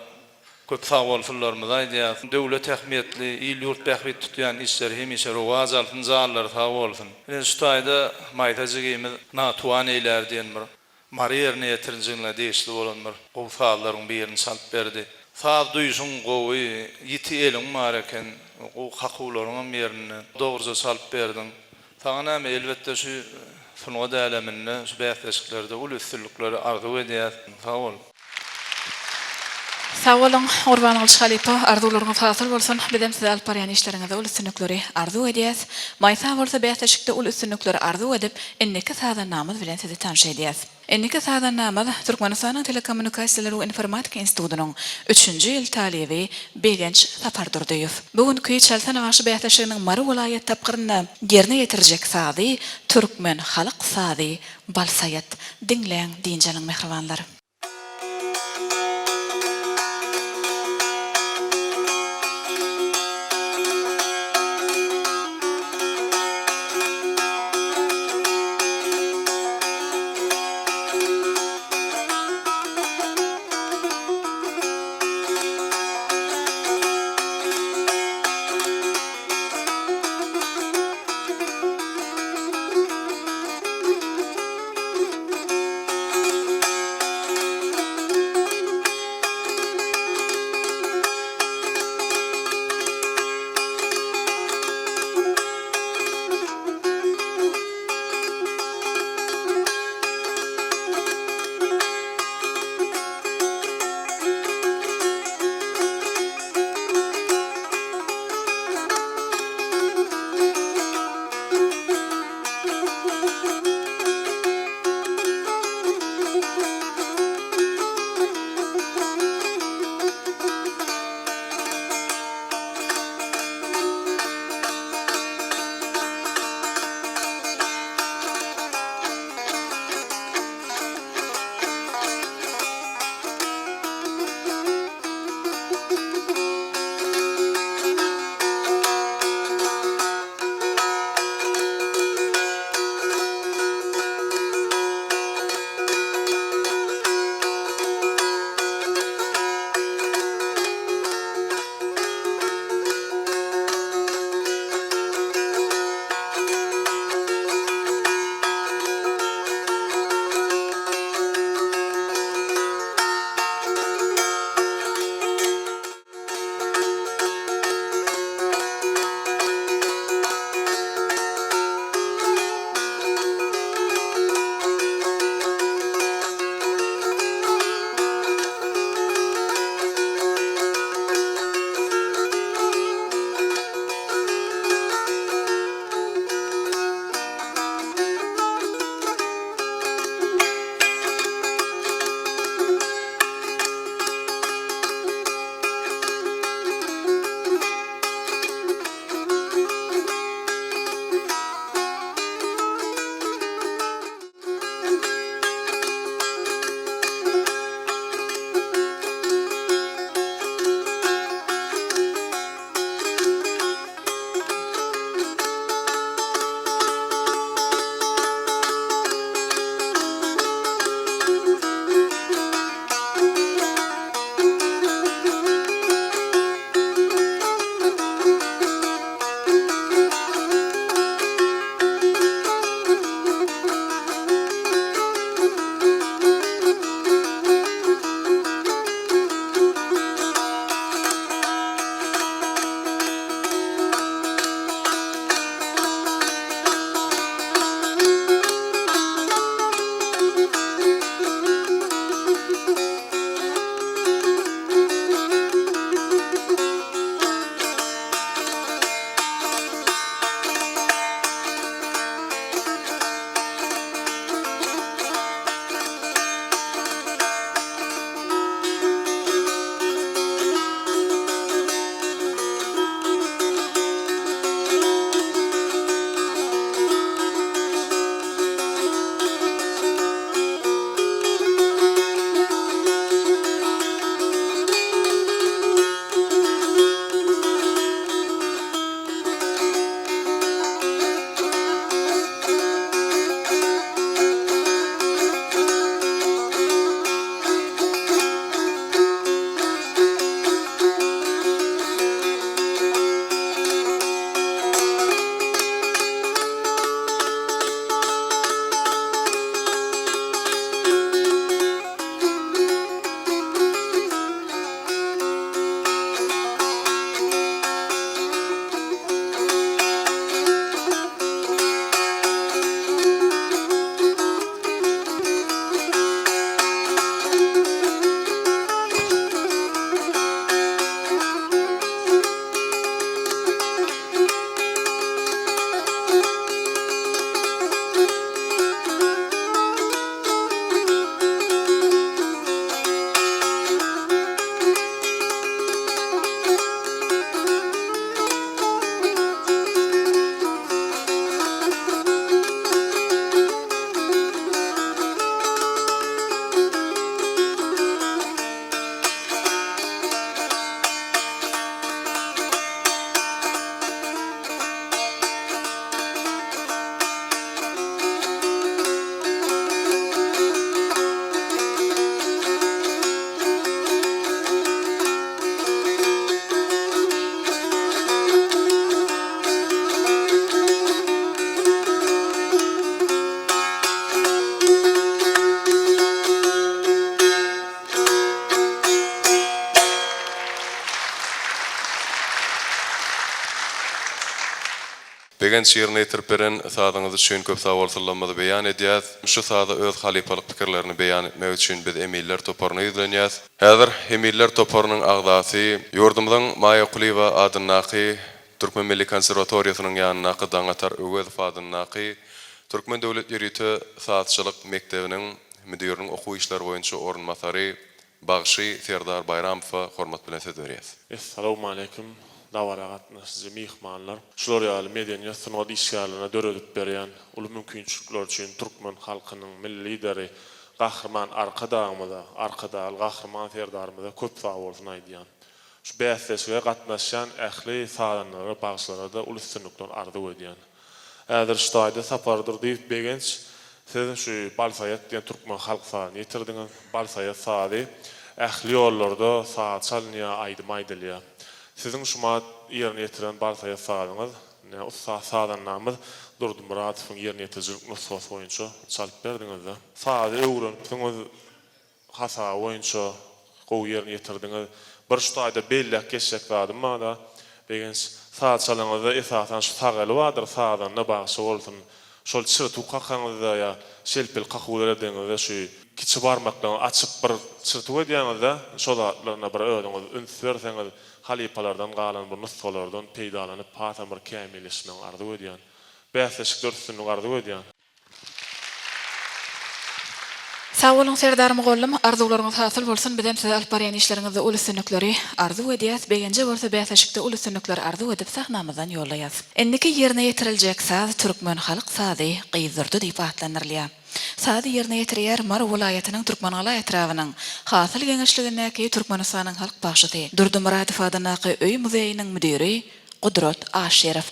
köp sag bolsunlarymyz aýdýar. Döwlet ähmiýetli, il ýurt bähbit tutýan işler hemişe rowaz altyn zallar sag bolsun. Şu taýda maýtajygymyz natuan eýler diýendir. Mariýerine ýetirinjigine deýişli bolanlar. O sağlaryň birini salyp berdi. Sağ duýsun gowy, ýiti eliň mareken, o hakularyň ýerine dogruca salyp berdiň. Taňa elbetde şu sunuga däleminne, şu bähleşiklerde ul üstünlikleri arzu edýär. Sag bol. Sağ olun, Gurban Galyç Halipa, arzuwlaryňyz hasy bolsun. Bizem size alyp barýan işleriňizde ul üstünlikleri arzu edýäs. Maýsa bolsa bähleşikde ul üstünlikleri arzu edip, enneki sadanamyz bilen sizi tanış edýäs. Enneki sadanamyz Türkmenistanyň Telekommunikasiýalary we Informatika Institutynyň 3-nji ýyl talibi Begenç Sapardyrdöýew. Bugünkü Çaltana bagşy bähleşiginiň Mary welaýat tapgyryna ýerine ýetirjek sady türkmen halyk sady Balsayat. Dinleň diýenjeniň mehribanlary. Begen şiirine tirperen sadyňyzy üçin köp sag bolsunlamady beýan edýäs. Şu sada öz halipalyk pikirlerini beýan etmek üçin biz emiller toparyny izlenýäs. Häzir emiller toparynyň agdasy ýurdumyzyň Maya Kuliwa adynaky Türkmen Milli Konserwatoriýasynyň ýanyna daňatar Öwezov adynaky Türkmen Döwlet Ýeriti Saatçylyk Mektebiniň müdiriniň okuw işleri boýunça orunmasary Bagşy Serdar Bayramow hormat bilen söz berýär. Assalamu alaykum. Dawaratnasyjy mihmanlar. Şular ýaly medeniýet sunuwat işgärlerine döredip berýän uly mümkinçilikler üçin Türkmen halkynyň milli lideri Gahrman arkada Gahrman Serdarymyza köp sag bolsun aýdýan. Şu bäsleşige gatnaşan ähli salanlara bagşlara da uly üstünlikden ardy edýän. Äger ştaýda sapardyr diýip begenç siz şu Balsayat diýen Türkmen halk sagyny ýetirdiňiz. Balsayat sady ähli ýollarda saat çalynýa aýdym aýdylýar. Sizin şuma ýerine ýetiren Balsayat sagyňyz, ussa sadanlamyz Durdumuradowyň ýerine ýetirjilik nusrat boýunça çalyp berdiňiz. Sady öwrenipdiňiz, hasa boýunça gowy ýerine ýetirdiňiz. Bir ştaýda bellek geçek badyma da begens saat çalanyňyzda esasan şu sagaly bardyr, saganyna bagşy bolsun. Şol çyrtu qaqaňyzda ýa şelpil qaqulary deňizde şu kiçi barmakdan açyp bir çyrtu edýäňizde şolarlaryna bir öňüňiz üns berseňiz halipalardan galan bu nusxalardan peýdalanyp patam bir kämilleşme ardy edýän. Bäsleşik dörtüňi ardy edýän. Sağ olun Serdar Mogollum, arzuwlaryňyz hasyl bolsun. Bizem size alyp barýan işleriňizde uly sünükleri arzu edýäs. Begenje bolsa bäsleşikde uly sünükler arzu edip sahnamyzdan ýollaýas. Endiki ýerine ýetiriljek saz Türkmen halk sady gyýdyrdy diýip atlanyrlýar. Sady ýerine ýetirýär Mar welaýatynyň Türkmenala etrawynyň hasyl geňeşligindäki Türkmenistanyň halk bagşysy Durdumuradow adynaky öý muzeýiniň müdiri Gudrat Aşerow.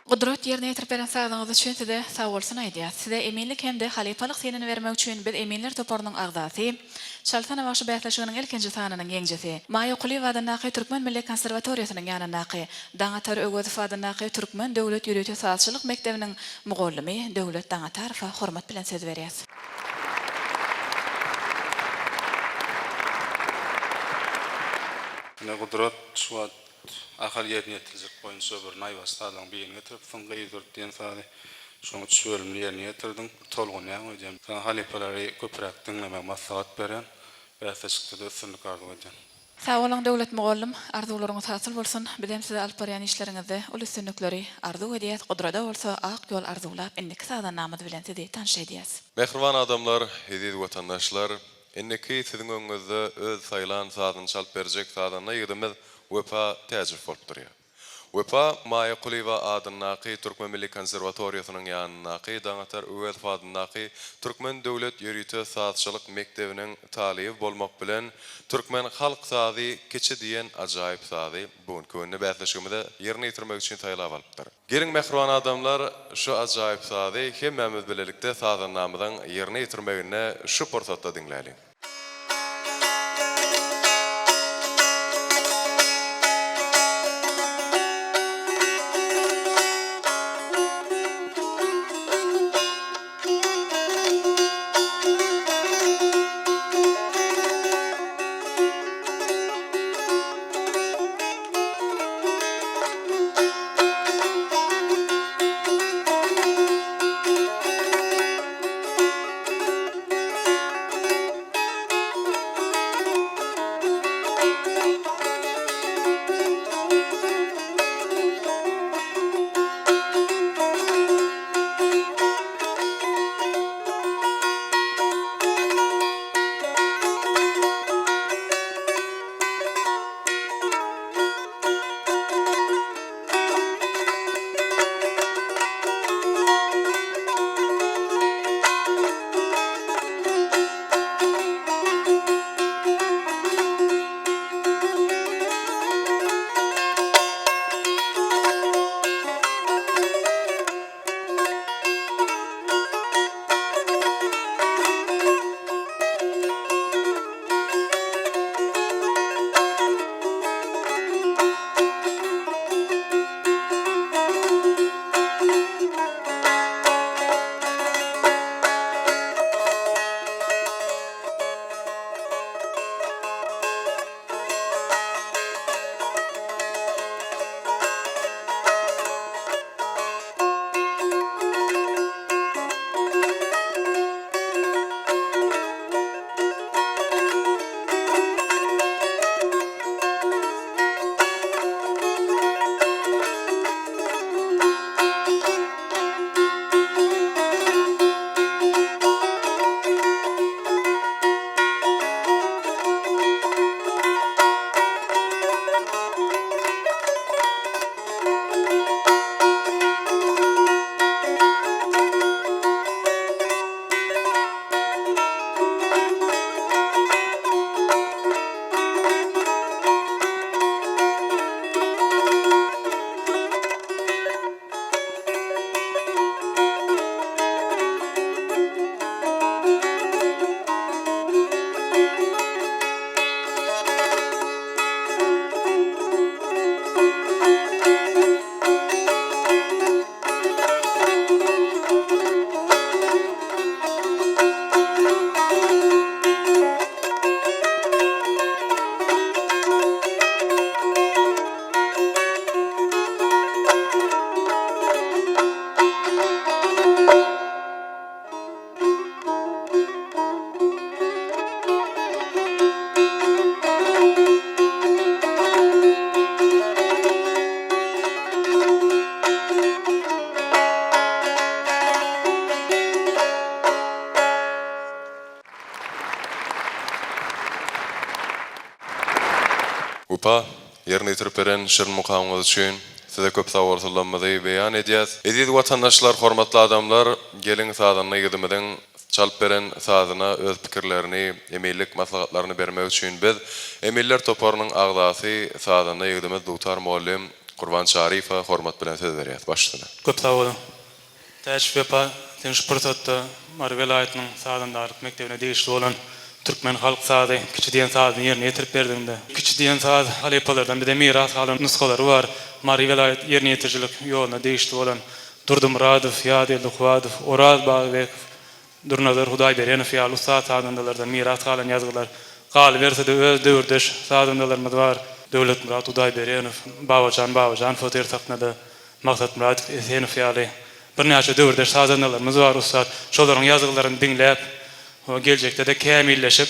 Gudrat yerine yetirip beren sağlığınız üçün size sağ olsun aydiyat. Size eminlik hem de halipalık senini vermek üçün biz eminler toparının ağzası. Çalsana başı beyatlaşığının ilkinci sanının yencisi. Maya Kuli vadanaki Türkmen Milli Konservatoriyasının yanındaki Dağatar Ögözüf vadanaki Türkmen Devlet Yürütü Saatçılık Mektebinin muğollimi Devlet Dağatarfa hormat bilen söz veriyoruz. Ne kudret şu ahal yerine yetilecek boyunca bir nayvastadan bir getirip fıngayı dörtleyen sade şunu söylümlü yerine getirdim tolgun ya hocam sen halipaları köprek dinleme maslahat veren ve teşekkür ederim kardeşim. Sağ olun devlet muğollim, arzularınız hasıl bolsun. Bizem size alıp barayan işlerinizde ul üstünlükleri arzu ediyet, qudrada olsa ak yol arzulap innik sağdan namaz bilen sizi tanış ediyet. Mehriban adamlar, ediz vatandaşlar, inniki sizin öňüňizde öz saylan sadyny çalp berjek sadyna ýygdymyz wepa täjrüp bolup durýar. Wepa Maya Kuliwa adynyňky Türkmen Milli Konservatoriýasynyň ýanyňky Dağatar Ögezüf adynyňky Türkmen Döwlet Ýürütü Saatçylyk Mektebiniň talyby bolmak bilen Türkmen halk sady keçi diýen ajaýyp sady bugun köňüne bätleşigimizde ýerine ýetirmek üçin taýlap alypdyr. Geliň mehriban adamlar, şu ajaýyp sady hemmemiz bilelikde sadyň namydan ýerine ýetirmegine şu pursatda diňläýin. Upa, yerine yitirip beren şirin mukamımız üçün size köp sağolsullanmazı beyan ediyaz. Ediz vatandaşlar, hormatly adamlar, gelin sadyny ýygdymyň çalp beren sadyna öz pikirlerini, emillik maslahatlaryny bermek üçün biz Emiller Toparynyň agdasy sadyny ýygdymyz Dutar Muallim Qurban Şarifa hormat bilen söz berýär başlyna. Köp sağ olun. Täşrif ýapa teniş pursatda Mar welaýatynyň Sazandarlyk mektebine degişli bolan Türkmen halk sady, kiçi diýen sadyny ýerine ýetirip berdiňde. Kiçi diýen sady halipalardan bir de miras alan nuskalary bar. Mar welaýat ýerine ýetirjilik ýoluna degişli bolan Durdumuradow, Ýadil Duhwadow, Oraz Bagbek, Durnazar Hudaýbereňow ýaly ustad sadandalardan miras alan ýazgylar. Galy berse de öz döwürdeş sadandalarymyz bar. Döwlet Murat Hudaýbereňow, Babajan Foter saknada, Maksat Murat Esenow ýaly. Bir näçe döwürdeş sadandalarymyz bar ustad. Şolaryň ýazgylaryny diňläp, o geljekde de kämilleşip,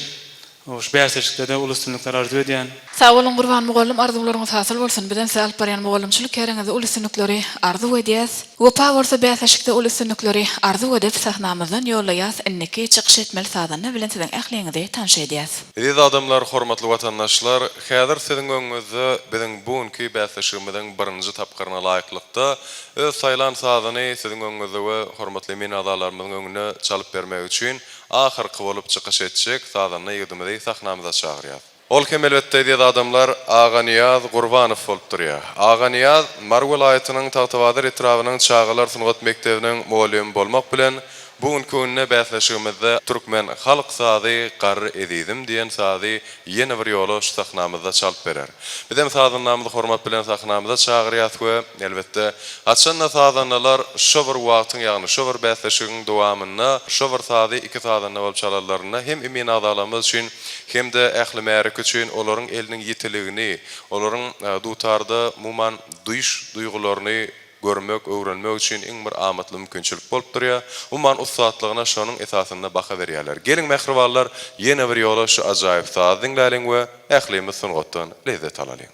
o şäherçilikde de ulussunluklar arzu edýän. Sağ olun Gurban mugallim, arzuwlaryňyz hasyl bolsun. Bilen sähäl barýan mugallimçylyk käreňizde ulussunlukları arzu edýäs. Wapa bolsa bäsleşikde ulussunlukları arzu edip sahnamyzdan ýollaýas, inneki çykyş etmeli sadanyny bilen siziň ähliňizi tanış edýäs. Ediz adamlar, hormatly watandaşlar, häzir siziň öňüňizde biziň bugünkü bäsleşigimiziň birinji tapgyryna laýyklykda öz saýlan sadany siziň öňüňizde we hormatly minadalarymyzyň öňüne çalyp bermek üçin ahyrky bolup çykyş etjek sadanyny ýygdymyzy sahnamyza çagyrýar. Ol kim elbetde ediz adamlar Ağa Niyaz Gurbanow bolup durýar. Ağa Niyaz Mar welaýatynyň Tagtabadyr etrawynyň Çağalar Sungat mektebiniň muallimi bolmak bilen bugünkü günne bäsleşigimizde Türkmen halk sady garry edidim diýen sady ýene bir ýola şu sahnamyzda çalyp berer. Bizim sadyň namyny hormat bilen sahnamyzda çagyrýar we elbetde açanna sadanlar şu bir wagtyň ýagny şu bir bäsleşigiň dowamyna şu bir sady iki sadanyny bolup çalarlaryna hem emin adalarymyz üçin hem de ähli märik üçin olaryň eliniň ýetiligini, olaryň dutarda muman duýgularyny görmek, öwrenmek üçin iň bir amatly mümkinçilik bolup durýar. Umman ustadlygyna şonuň esasyna baha berýärler. Gelin mähriballar, ýene bir ýola şu ajaýyp saz dinläliň we ählimiz sungatdan lezzet alalyň.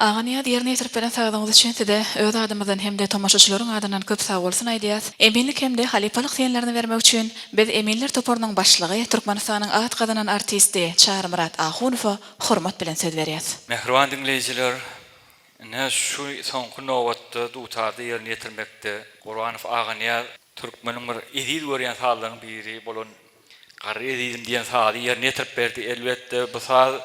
Ağanya diğerine yetirip sağdığımız için de öz adamızdan hem de tomaşaçıların adından köp sağ olsun aydiyaz. Eminlik hem de halipalık diyenlerini vermek için biz Eminler Toporunun başlığı Türkmenistan'ın ağıt kazanan artisti Çağrı Murat Ahunova hurmat bilen söz veriyiz. Mehruan dinleyiciler, ne şu sonku novatda dutarda yerine yetirmekte. Kur'anov Ağanya Türkmenin bir edil görýän sahalarının biri bolan garry edilim diýen sahaly yerine yetirip berdi. Elbette bu saha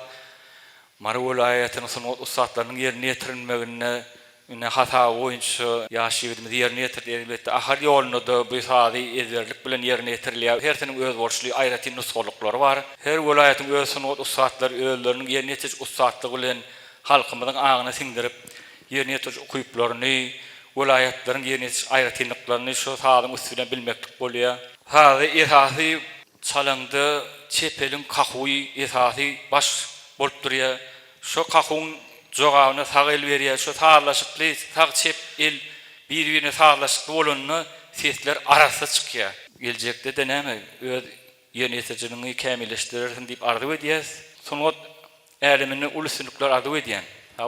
Mara vilayatynyň sunat ustatlarynyň yerine yetirilmegine ine hata boýunça ýaşaýydym yerine yetirdi. Elbette ahar ýoluny da bu sahaly ezberlik bilen yerine yetirilýär. Hertiniň öz borçly aýraty nusgalyklary bar. Her vilayatyň öz sunat ustatlary özleriniň yerine yetiriş ustatlygy bilen halkymyzyň agyna siňdirip yerine yetiriş okuyuplaryny vilayatlaryň yerine yetiriş aýratynlyklaryny şu sahalyň üstüne bilmeklik bolýar. Hada esasy çalandy çepelin kahuy esasy baş bolup durýar. Şu kahuň jogabyna sagel berýär. Şu sağlaşykly sag çep el bir-birine sağlaşykly bolanyny sesler arasy çykýar. Geljekde de näme öz ýene ýetirjiniňi kämilleşdirirsin diýip arzu edýäs. Sonat älimini ulusynlyklar arzu edýän. Sağ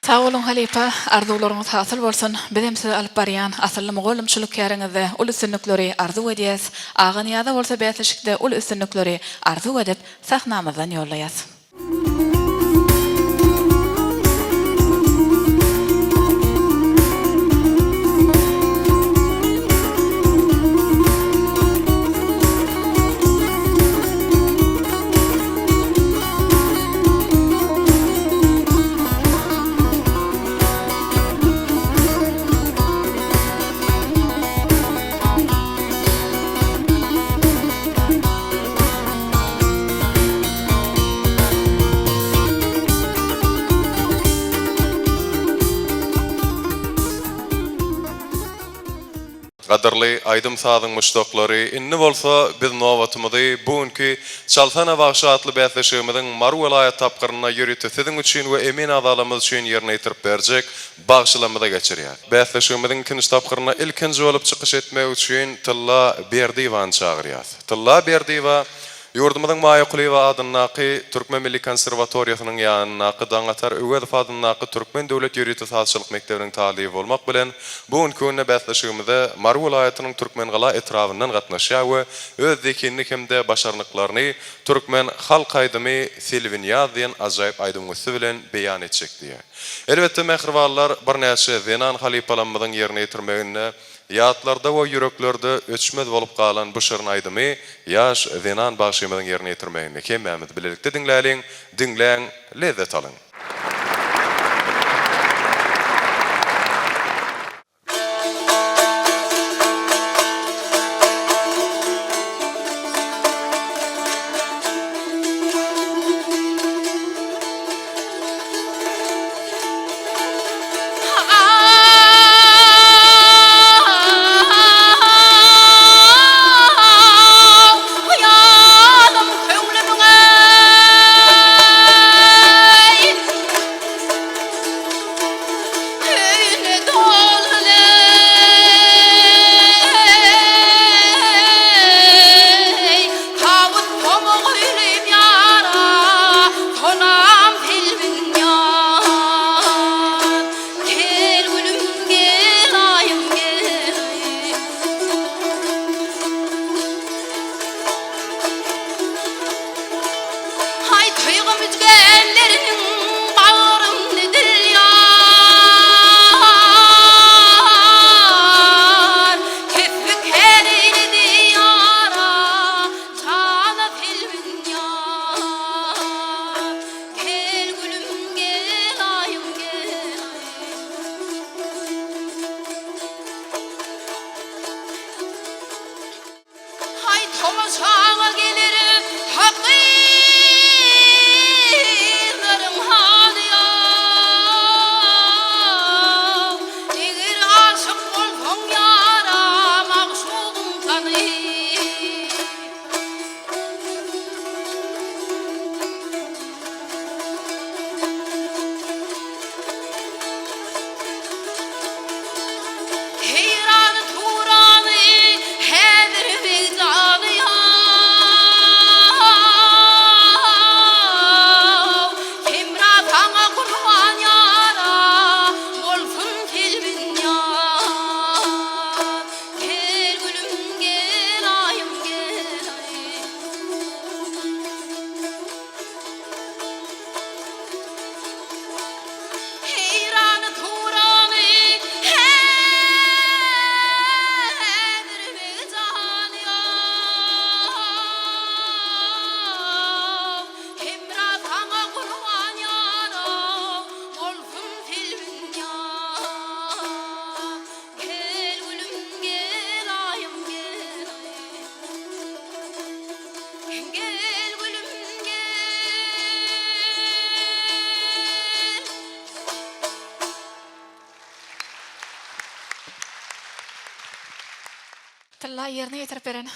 Sağ olun halipa, arzuwlaryňyz hasyl bolsun. Biz hem size alyp barýan asylly mogolumçylyk ýaryňyzda ul üstünlikleri arzu edýäs. Ağanyada bolsa bätleşikde ul üstünlikleri arzu edip sahnamyzdan ýollaýas. Gaderly aydym sadyň müştaklary inni bolsa biz nowatymyzy bugünkü çalsana bagşatly bätleşigimiziň Mar vilayat tapgyryna ýöretisiň üçin we emin adalymyz üçin ýerine ýetirip berjek bagşlamada geçirýär. Bätleşigimiziň ikinji tapgyryna ilkinji bolup çykyş etmek üçin Tylla Berdiýewa çagyrýar. Tylla Berdiýewa Ýurdumyzyň Maýakulywa adynaky Türkmen Milli Konserwatoriýasynyň ýanynaky Daňatar Öwedif adynaky Türkmen Döwlet Ýöretim Sazçylyk Mekdebiniň talyby bolmak bilen bugun köňe bätleşigimizde Mar vilayatynyň Türkmen gala etrafyndan gatnaşýar we öz zekinlik hemde başarnyklaryny Türkmen halk aýdymy Silvinýaz diýen ajaýyp aýdymysy bilen beýan etjekdir. Elbetde mehrwanlar bir näçe zenan halipalanmadan ýerine ýetirmegine ýatlarda we ýüreklerde öçmez bolup galan bu şerin aýdymy ýaş zenan bagşymyzyň ýerine ýetirmegine kemmämiz bilelikde dinläň, lezzet alyň. Yadım köngülüme Tilla yerine yetirip beren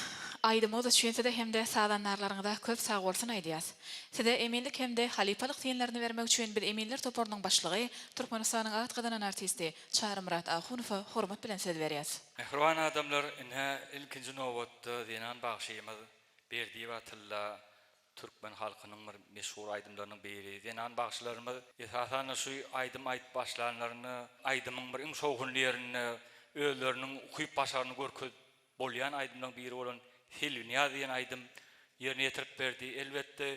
aydymy da düşünsede hemde sağdanlarlaryňda köp sağ bolsun aýdýas. Size eminlik hemde halipalyk tiýenlerini bermek üçin bir eminler toparynyň başlygy Türkmenistanyň atgadan artisti Çary Murat Ahunowa hormat bilen söz berýäs. Mehriban adamlar inha ilkinji nowatda dinan bagşymy berdiği we tilla Türkmen halkynyň bir meşhur aýdymlarynyň biri. Dinan bagşylarymyz esasan şu aýdym aýt başlanlaryny, aýdymyň bir iň şowgun ýerini, özleriniň ukuyup başaryny görkezip bolýan aýdymlaryň biri bolan Hilniýa diýen aýdym ýerine ýetirip berdi. Elbetde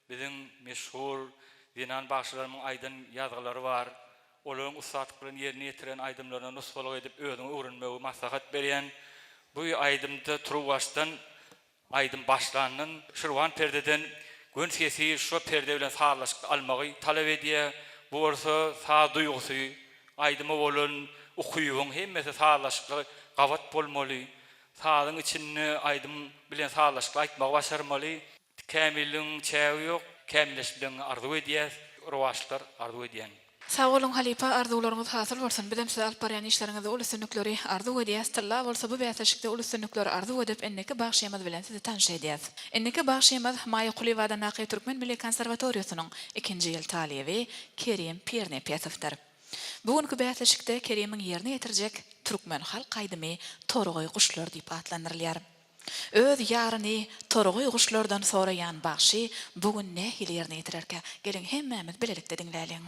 biziň meşhur dinan bagşylarynyň aýdym ýazgylary bar. Olaryň ustadlyk bilen ýerine ýetiren aýdymlaryny nusgalyk edip özüňe öwrenmegi maslahat berýän. Bu aýdymda Truwaşdan aýdym başlananyň Şirwan perdeden gün sesi şu perde bilen sarlaşyk almagy talap edýär. Bu bolsa sağ duýgusy aýdymy bolan ukuyuň hemmesi sarlaşyk gawat bolmaly. Sağdyň içinde aýdym bilen sarlaşyk aýtmagy başarmaly. Kämilliň çägi ýok, kämilleşmeliň arzu edýär, ruwaşlar arzu edýän. Sağ olun halipa arzuwlaryňyz hasyl bolsun. Bizem size alyp barýan işleriňizde ul üstünlikleri arzu edýäs. Tilla bolsa bu bätäşikde ul üstünlikleri arzu edip enneki bagşyýamyz bilen sizi tanış edýäs. Enneki bagşyýamyz Maýa Quliwada Naky Türkmen Milli Konserwatoriýasynyň 2-nji ýyl talyby Kerim Pernepýasowdyr. Bugünkü bätäşikde Kerimiň ýerine ýetirjek Türkmen halk aýdymy Torgoý guşlar diýip atlandyrylýar. Öz ýaryny Torgoý guşlardan soraýan bagşy bugün nähili ýerine ýetirerkä geliň hemmämiz bilelikde diňläliň.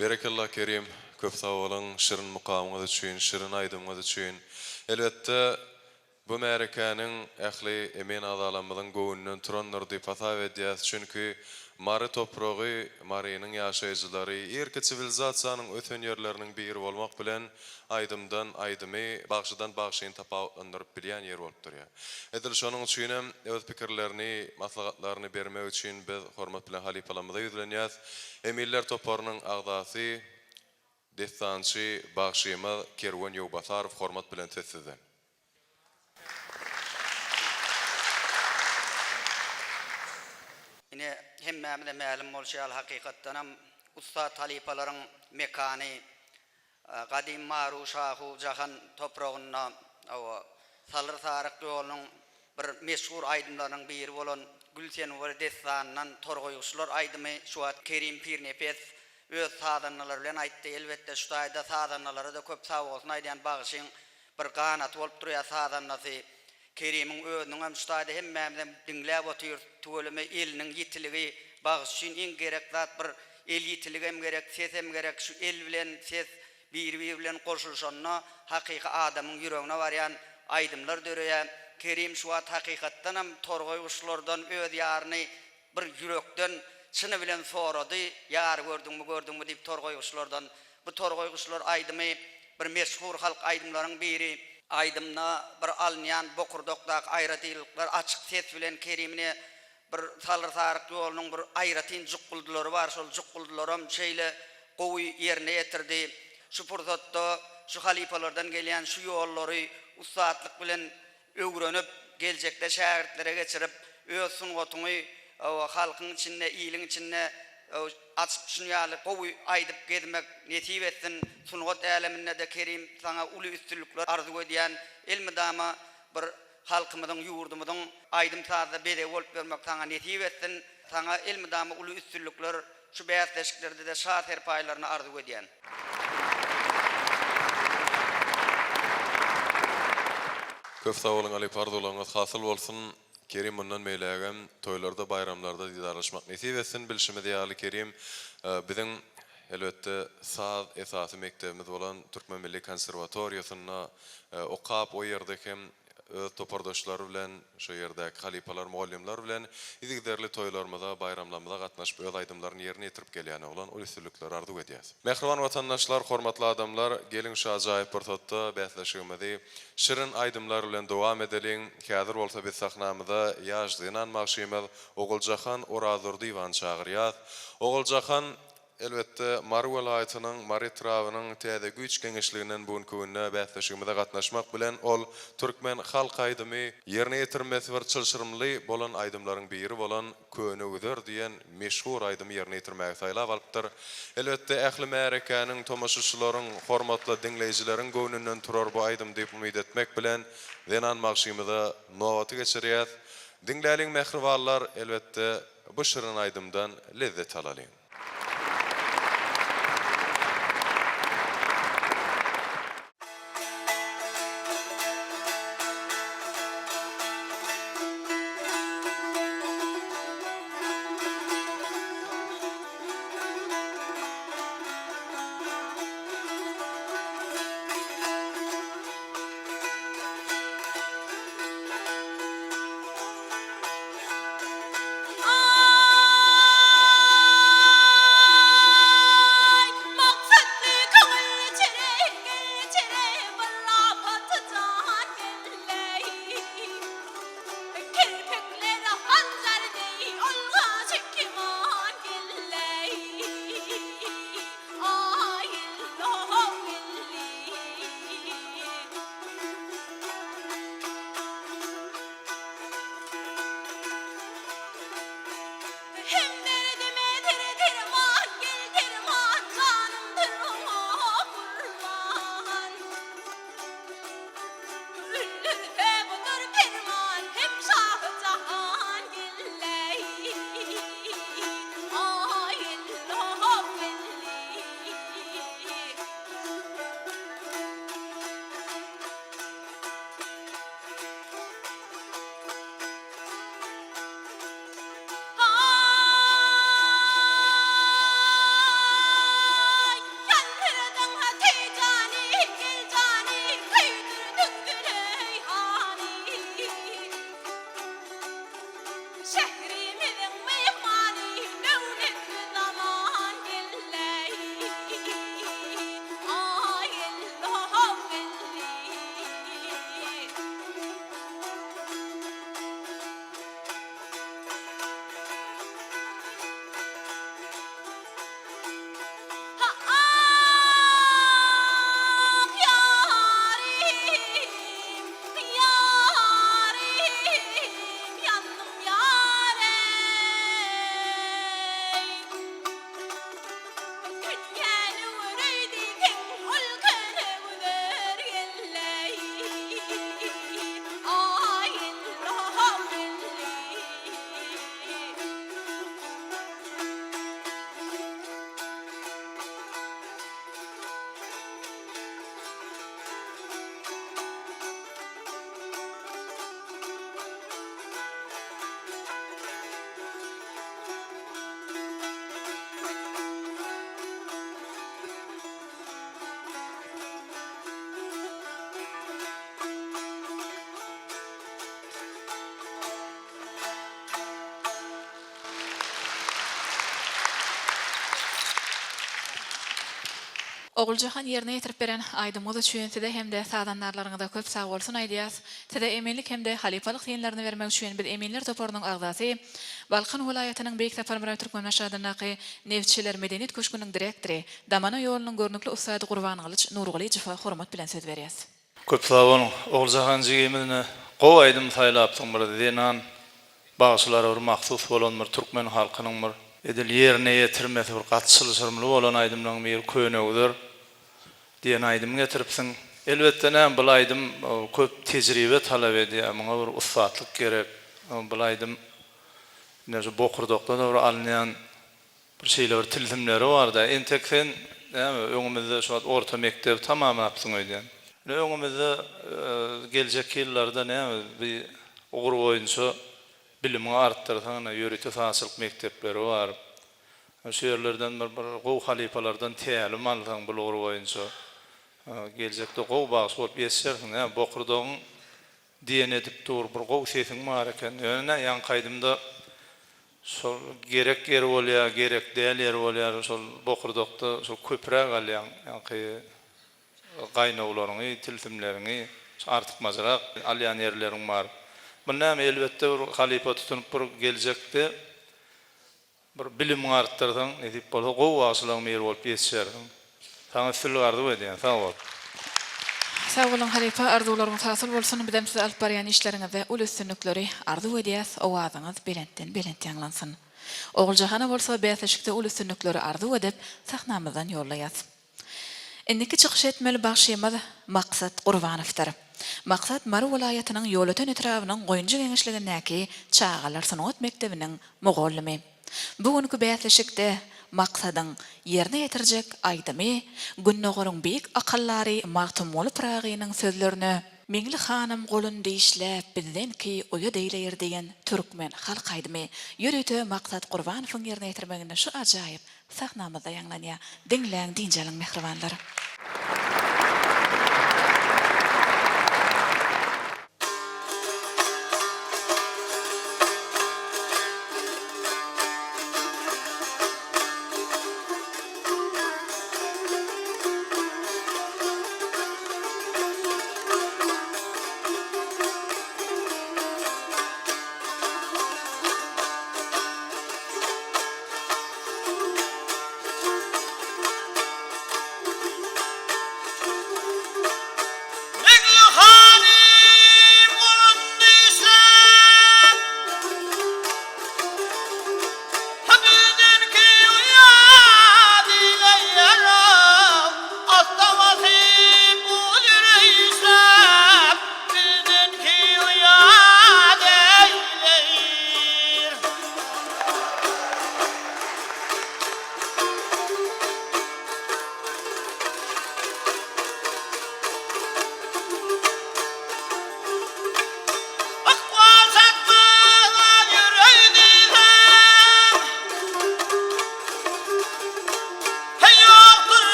Berekallah kerim, köp sağ olun, şirin mukamınız üçün, şirin aydımınız üçün. Elbette bu Amerikanyň ähli emin adalamyň göwnünden turanlar diýip hasap edýär. Çünki mary topragy, marynyň ýaşaýjylary erki sivilizasiýanyň öten ýerleriniň biri bolmak bilen aydymdan aydymy, bagşydan bagşyny tapawlandyryp bilýän ýer bolup durýar. Edil şonuň üçin hem öz pikirlerini, maslahatlaryny bermek üçin biz hormat bilen halipalamyza ýüzlenýäs. Emiller toparynyň agdasy, destançy bagşyma Kerwan Ýowbasarow hormat bilen tesizden. Ine hemmemde ma'lum bolşal hakykatdan ham usta talipalaryň mekany gadim maru şahu jahan topragyna awa salyr saryk ýolunyň bir meşhur aydymlarynyň biri bolan Gülsen we Destandan torgoýuşlar aydymy şuat Kerim Pirnepes öz sadanlar bilen aýtdy. Elbetde şu taýda sadanlary da köp sag bolsun aýdýan bagşyň bir ganat bolup durýar sadannasy. Kerim'in özünün hem şutada hemmemden dinläp otyr töleme eliniň ýitiligi bagyş üçin iň gerek zat bir el ýitiligi hem gerek, ses hem gerek. Şu el bilen ses bir-biri bilen goşulşanyna hakyky adamyň ýüregine barýan aydymlar döreýär. Kerim şu wagt hakykatdan hem torgoýuşlardan öz ýaryny bir ýürekden çyny bilen sorady. Ýar gördüňmi diýip torgoýuşlardan bu torgoýuşlar aydymy bir meşhur halk aydymlaryň biri. Aydymna bir alnyan bokurdokdak aýratylyklar açyk ses bilen Kerimine bir salyr saryk ýolunyň bir aýratyn jukguldylary bar. Şol jukguldylar hem şeýle gowy ýerine ýetirdi. Şu pursatda şu halipalardan gelýän şu ýollary ustatlyk bilen öwrenip geljekde şähertlere geçirip öz sungatyny halkyň içinde, ýylyň içinde açıp şunyaly gowy aýdyp gezmek netip etsin. Sungat äleminde de Kerim sana uly üstünlükler arzu edýän elmidama bir halkymyzyň ýurdumyzyň aýdym taýda bere bolup bermek sana netip etsin. Sana elmidama uly üstünlükler şu bäýatleşiklerde de şat herpaýlaryny arzu edýän. Köp sağ olun Ali Pardolaňyz hasyl bolsun. Kerim bundan meýlegem toýlarda, bayramlarda diýdarlaşmak nesip etsin. Bilşimi diýýärli Kerim biziň elbetde saz esasy mektebimiz bolan Türkmen Milli Konserwatoriýasyna okap o ýerdeki öz topardaşlary bilen şu ýerdäki halipalar, muallimler bilen izigderli toýlarymyza, bayramlarymyza gatnaşyp öz aýdymlaryny ýerine ýetirip gelýän bolan ulyslyklary arzu edýäs. Mehriban watandaşlar, hormatly adamlar, gelin şu ajaýyp pursatda bäsleşigimizi şirin aýdymlar bilen dowam edeliň. Häzir bolsa biz sahnamyza ýaşdynan magşymyz Oguljahan Oradur diwan çagyrýar. Oguljahan elbette Mary welaýatynyň Mary trawynyň täze güç geňişliginiň bugun köwünde bäsleşigimizde gatnaşmak bilen ol türkmen halk aýdymy ýerine ýetirmesi bir çylşyrymly bolan aýdymlaryň biri bolan Köne Güder diýen meşhur aýdymy ýerine ýetirmäge saýlap alypdyr. Elbette ähli Amerikanyň tomaşaçylaryň, hormatly dinleýijileriň göwnünden turar bu aýdym diýip umyt etmek bilen denan magşymyza nowaty geçirýär. Dinläliň mehribanlar, elbette bu şirin aýdymdan lezzet alalyň. Ah Oguljahan yerine yetirip beren aydymyz üçin side hemde sadanlarlaryňyza köp sag bolsun aýdýas. Side emenlik hemde halipalyk diýenlerini bermek üçin biz emenler toparynyň agzasy, Balkan welaýatynyň Beýik Saparmara Türkmenbaşadynaky Nevçiler Medeniyet Köşküniň direktori, Damana ýolunyň görnükli ustady Gurban Galyç Nurgulyjew hormat bilen söz berýäs. Köp sag bolun. Oguljahan jigimizini gow aýdym saýlapdyň bir diýen bagşylary bir maksus bolan bir türkmen halkynyň bir edil yerine yetirmesi bir gatçylşyrmly bolan aýdymlaryň bir könegdir. Diýen aýdym getiripsiň. Elbetde näme bu aýdym köp tejribe talap edýär. Muňa bir ustatlyk gerek. Bu aýdym näze bokurdokda da bir alnyan bir şeýler tilsimleri barda. Enteksen näme öňümizde şu orta mektep tamam yapsyň öýdän. Öňümizde geljek ýyllarda näme bir ogur boýunça bilimi artdyrsaň, ýöretip hasylyk mektepleri bar. Şu yerlerden bir gow halipalardan tälim alsaň bu ogur boýunça geljekde gow bags bolup ýetişersiň, bokurdogyň diýen edip dur bir gow sesiň bar eken. Ýöne ýankaýdymda şol gerek yer bolýar, gerek däl yer bolýar, şol bokurdokda şol köprek alýan, ýanky gaýnawlaryny, tilsimlerini artyk mazarak alýan yerleriň bar. Bundan elbette bir halipa tutunup bir geljekde bir bilim artdyrsaň, edip bolup gow asylaň mer bolup ýetişersiň. Taňa sül gardy edýän, sag bol. Sag bolun halipa, arzuwlaryňyz hasyl bolsun, bizem siz alyp barýan işleriňizde ul üstünlikleri arzu edýäs, owazyňyz belent ýanglansyn. Oguljahan bolsa bäsişikde ul üstünlikleri arzu edip sahnamyzdan ýollaýas. Indiki çykyş etmeli başymyz maksat Gurbanowdyr. Maksat Mara welaýatynyň ýolatan etrawynyň goýunjy geňişligindäki Çağalar Sanat Mekdebiniň mogollymy. Bugünkü bäsişikde maksadyň ýerine ýetirjek aýdymy, Günnögüriň beýik akallary Magtymly Pragynyň sözlerini Meňli hanım golundy işläp bizden ki oýa deýleýär diýen türkmen halk aýdymy ýöretip maksat Gurbanowyň ýerine ýetirmeginde şu ajaýyp sahnamyzda ýanglanýar. Diňläň diňjeliň mehribanlar.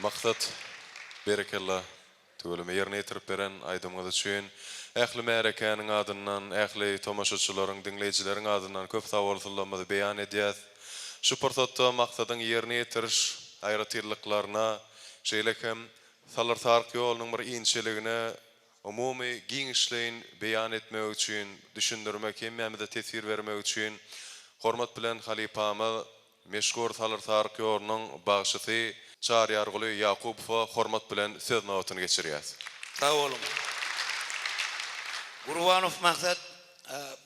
maksat berekellah tölüme ýerine ýetirip beren aýdymyz üçin ähli merekeniň adyndan, ähli tomaşaçylaryň, dinleýijiläriň adyndan köp sag bolsunlar beýan edýäs. Şu pursatda maksadyň ýerine ýetiriş aýratyrlyklaryna şeýlekem salar tark ýolunyň bir inçeligine umumy giňişleýin beýan etmek üçin, düşündirmek hem de tesir bermek üçin hormat bilen halipama meşhur salar tark ýolunyň bagşysy Çary Arguly Ýakubowa hormat bilen söz nowatyny geçirýäs. Sağ olun. Gurbanov maksat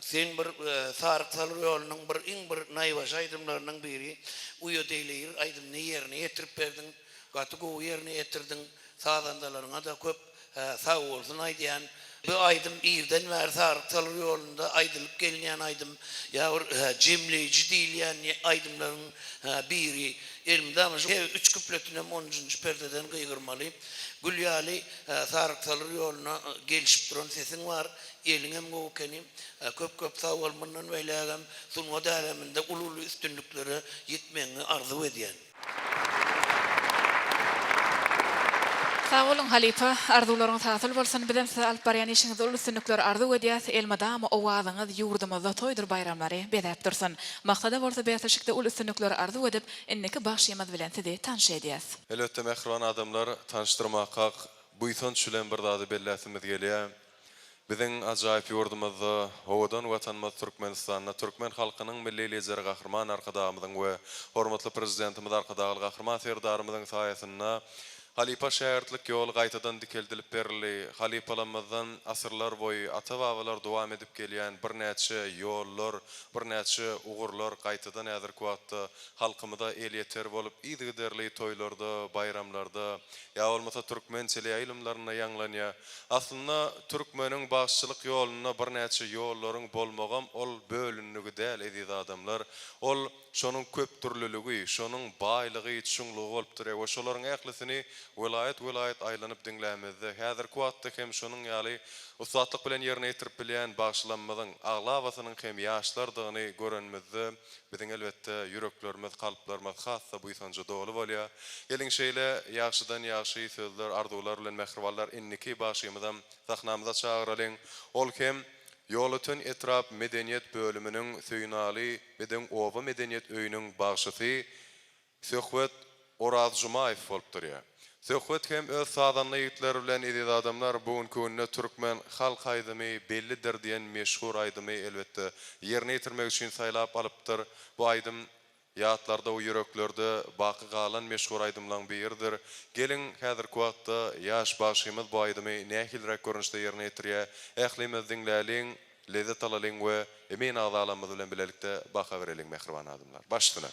sen bir sarık salır yolunun bir in bir naybaş aydımlarının biri uyo deyleyir aydımını yerine yetirip berdin gatık o yerine yetirdin sağdandalarına da köp sağ olsun aydiyan bu aydım birden ver sarık salır yolunda aydılıp gelinen aydım yavur cemleyici değil yani aydımların biri elimde ama şu 3 küpletine 10. perdeden kıygırmalıyım. Gülyali sarık salır yoluna gelişip duran sesin var. Elingem gokenim köp sağ olmandan veylagam sunma dalamında ululu üstünlükleri yetmeni arzu ediyen. Sağ olun halipa, arzularınız hasıl bolsun. Bilen size alıp barýan işiňiz ul üstünlikler arzu edýäs, elmadama owazyňyz ýurdymyzda toýdur bayramlary bedäp dursun. Maksada bolsa beýatşykda ul üstünlikler arzu edip, inneki bagşymyz bilen sizi tanış edýäs. Elbetde mehriban adamlar tanıştırmakka buýsan çülen bir zady belläsimiz gelýär. Biziň ajaýyp ýurdumyzda howadan watanymyz Türkmenistanda Türkmen halkynyň milli lideri gahrman arkadamyzyň we hormatly prezidentimiz arkadagy gahrman serdarymyzyň saýasynda Halipa şähertlik ýol gaýtadan dikeldilip berildi. Halipalamyzdan asyrlar boýy ata-babalar dowam edip gelýän bir näçe ýollar, bir näçe ugurlar gaýtadan häzirki wagtda halkymyzda el ýeter bolup ýygyderli toýlarda, bayramlarda ýa bolmasa türkmençeli aýlymlaryna ýanglanýar. Aslynda türkmeniň bagşçylyk ýoluna bir näçe ýollaryň bolmagam ol bölünligi däl ediz adamlar. Ol şonuň köp türlüligi, şonuň baýlygy, çuňlugy bolup durar. Şolaryň ählisini Welayet aýlanyp dinlämizde. Häzirki wagtda hem şonuň ýaly ustatlyk bilen ýerine ýetirip bilýän bagşlanmadyň aglawasynyň hem ýaşlardygyny görenmizde. Biziň elbetde ýüreklerimiz, kalplarymyz hassa bu ýsanjy dolu bolýar. Geliň şeýle ýagşydan ýagşy sözler, arzuwlar bilen mehribanlar inniki bagşymyzdan sahnamyza çagyralyn. Ol hem Ýolutun etrap medeniýet bölüminiň söýnaly biziň owa medeniýet öýüniň bagşysy Söhbet Oraz Jumaýew bolup durýar. Söhbet hem öz sadanly ýigitleri bilen ediz adamlar bugun köňüne türkmen halk aýdymy bellidir diýen meşhur aýdymy elbetde ýerine ýetirmek üçin saýlap alypdyr. Bu aýdym ýatlarda o ýüreklerde baky galan meşhur aýdymlaryň biridir. Gelin häzirki wagtda ýaş bagşymyz bu aýdymy nähilrek görnüşde ýerine ýetirýär. Ählimiz dinläliň, lezzet alalyň we emin agzalarymyz bilen bilelikde baka bereliň mehriban adamlar. Başdyna.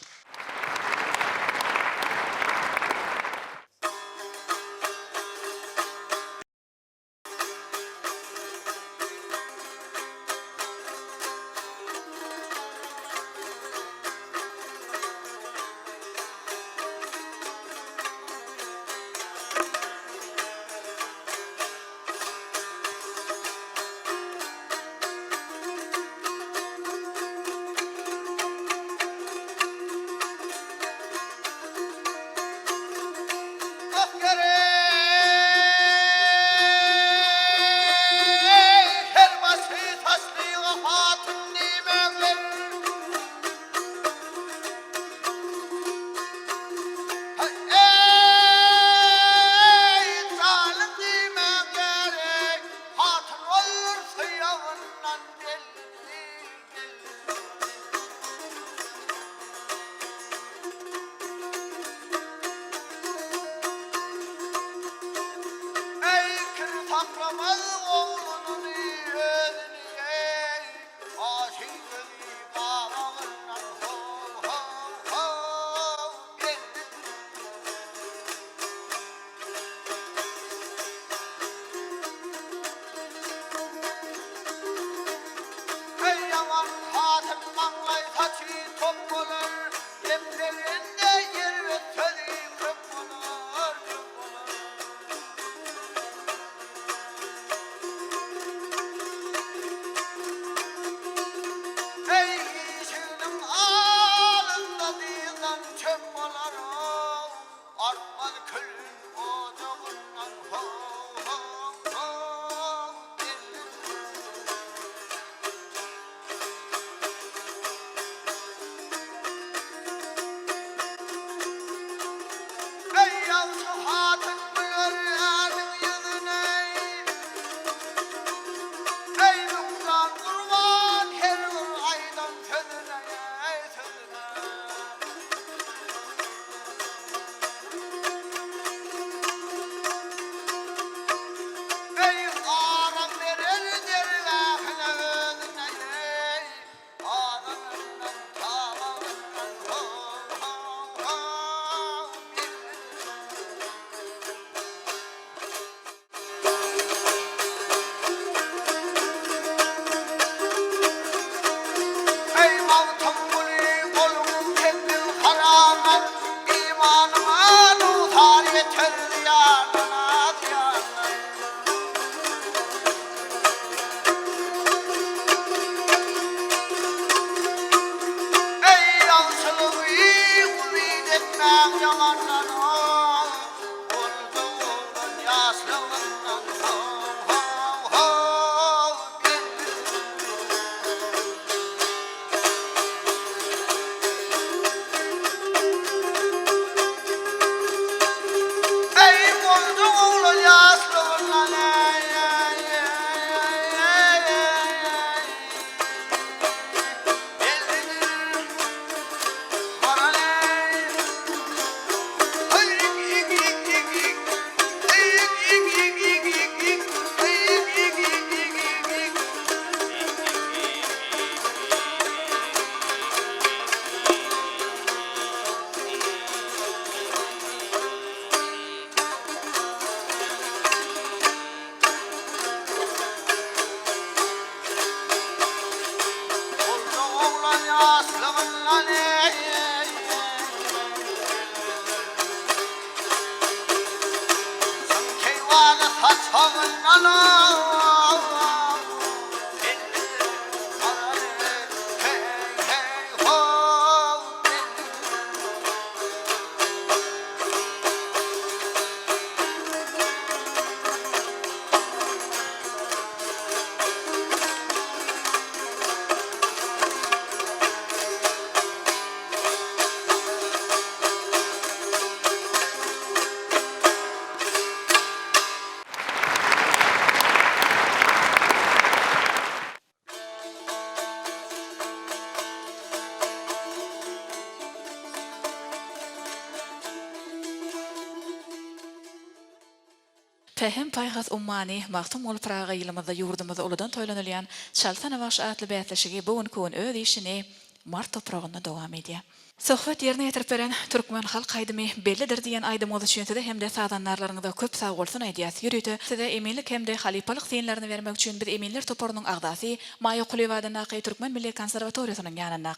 Fehim payhas ummani maqtum ol Praga ýylymyzda ýurdumyzda uludan toýlanylýan Çaltana baş atly bätleşigi bugun kun öz işini Mart topragyna dowam edýär. Sohbet ýerine ýetirip beren türkmen halk aýdymy bellidir diýen aýdymyzy şeýle hemde sadanlarlaryňyzda köp sag bolsun aýdýas. Ýürüýdi. Size eminlik hemde halipalyk synlaryny bermek üçin bir eminler toporunyň agdasy Maýa Kuleýwady Türkmen Milli Konserwatoriýasynyň ýanyna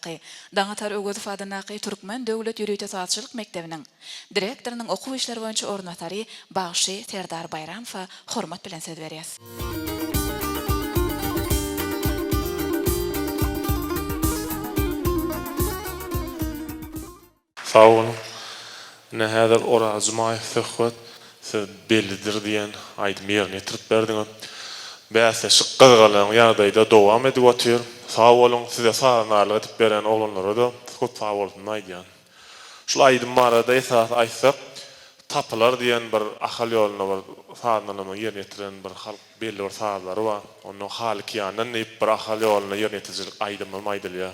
Daňatar Ögözow adyny Türkmen Döwlet Ýürüýte Saatçylyk Mekdebiniň direktorynyň okuw işleri boýunça ornatary Bagşy Serdar Bayramow hormat bilen söz berýär. Sağ olun. Ne hadar orazmay fıkhvat bellidir diyen aýdym ýerine ýetirip berdiňiz. Bäse şyqqalyň ýagdaýda dowam edip otýar. Sağ olun, size saňarlyk edip beren oglanlara da çok sağ bolsun aýdýan. Şol aýdym barada esas aýtsak, tapylar diyen bir ahal ýolyna bir saňarlyk ýerine ýetiren bir halk belli bir saňarlary bar. Onu halk ýanyna bir ahal ýolyna ýerine ýetirjek aýdym aýdylýar.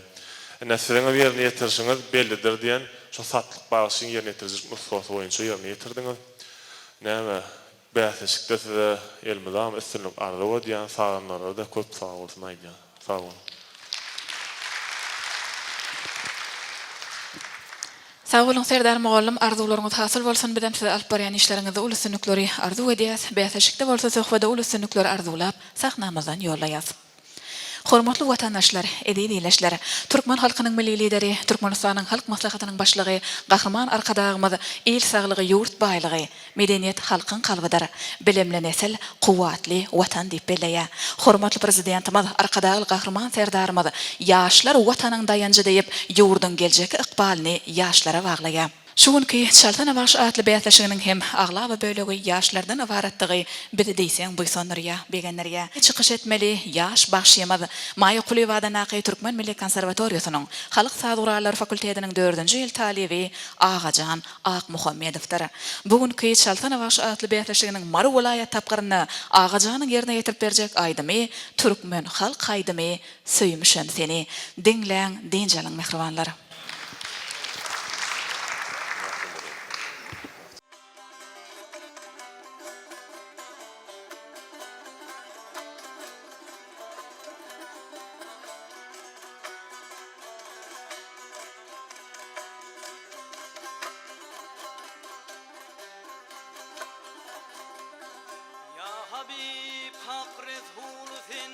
Näsiriňiz ýerine ýetirşiňiz bellidir diyen şu satlyk bagyşyň ýerine ýetirjek musbat boýunça ýerine ýetirdiňiz. Näme bäsleşikde size elmizam üstünlük arzuwa diýen saganlara da köp sag bolsun aýdýan. Sag bolun. Sag bolun Serdar mugallim, arzularyňyz hasyl bolsun bilen size alyp barýan işleriňizde ulusynlykleri arzu edýäs. Bäsleşikde bolsa söhbede ulusynlykleri arzulap sahnamyzdan ýollaýas. Hormatly watandaşlar, edil-ileşler, Türkmen halkynyň milli lideri, Türkmenistanyň halk maslahatynyň başlygy, gahrman arkadagymyz, el saglygy, ýurt baýlygy, medeniýet halkyň kalbydyr. Bilimli nesil, kuwatly watan diýip belleýär. Hormatly prezidentimiz, arkadagy gahrman serdarymyz, ýaşlar watanyň dayanjy diýip, ýurdun geljeki ykbalyny ýaşlara baglaýar. Şuňky Çaltana baş atly bätleşiginiň hem aglaby bölegi ýaşlardan ibaratdygy bizi diýseň buýsanyrýa, begenlerýä çykyş etmeli ýaş bagşyýamaz. Maýa Kuleýwady Türkmen Milli Konserwatoriýasynyň Halyk Sagduralary Fakultetiniň 4-nji ýyl talibi Agajan Akmuhammedowdyr. Bugunky Çaltana baş atly bätleşiginiň Mary welaýat tapgyryny Agajanyň ýerine ýetirip berjek aýdymy Türkmen halk aýdymy söýmüşen seni dinleň dinjalaň mehribanlar. Habib haqriz huluthin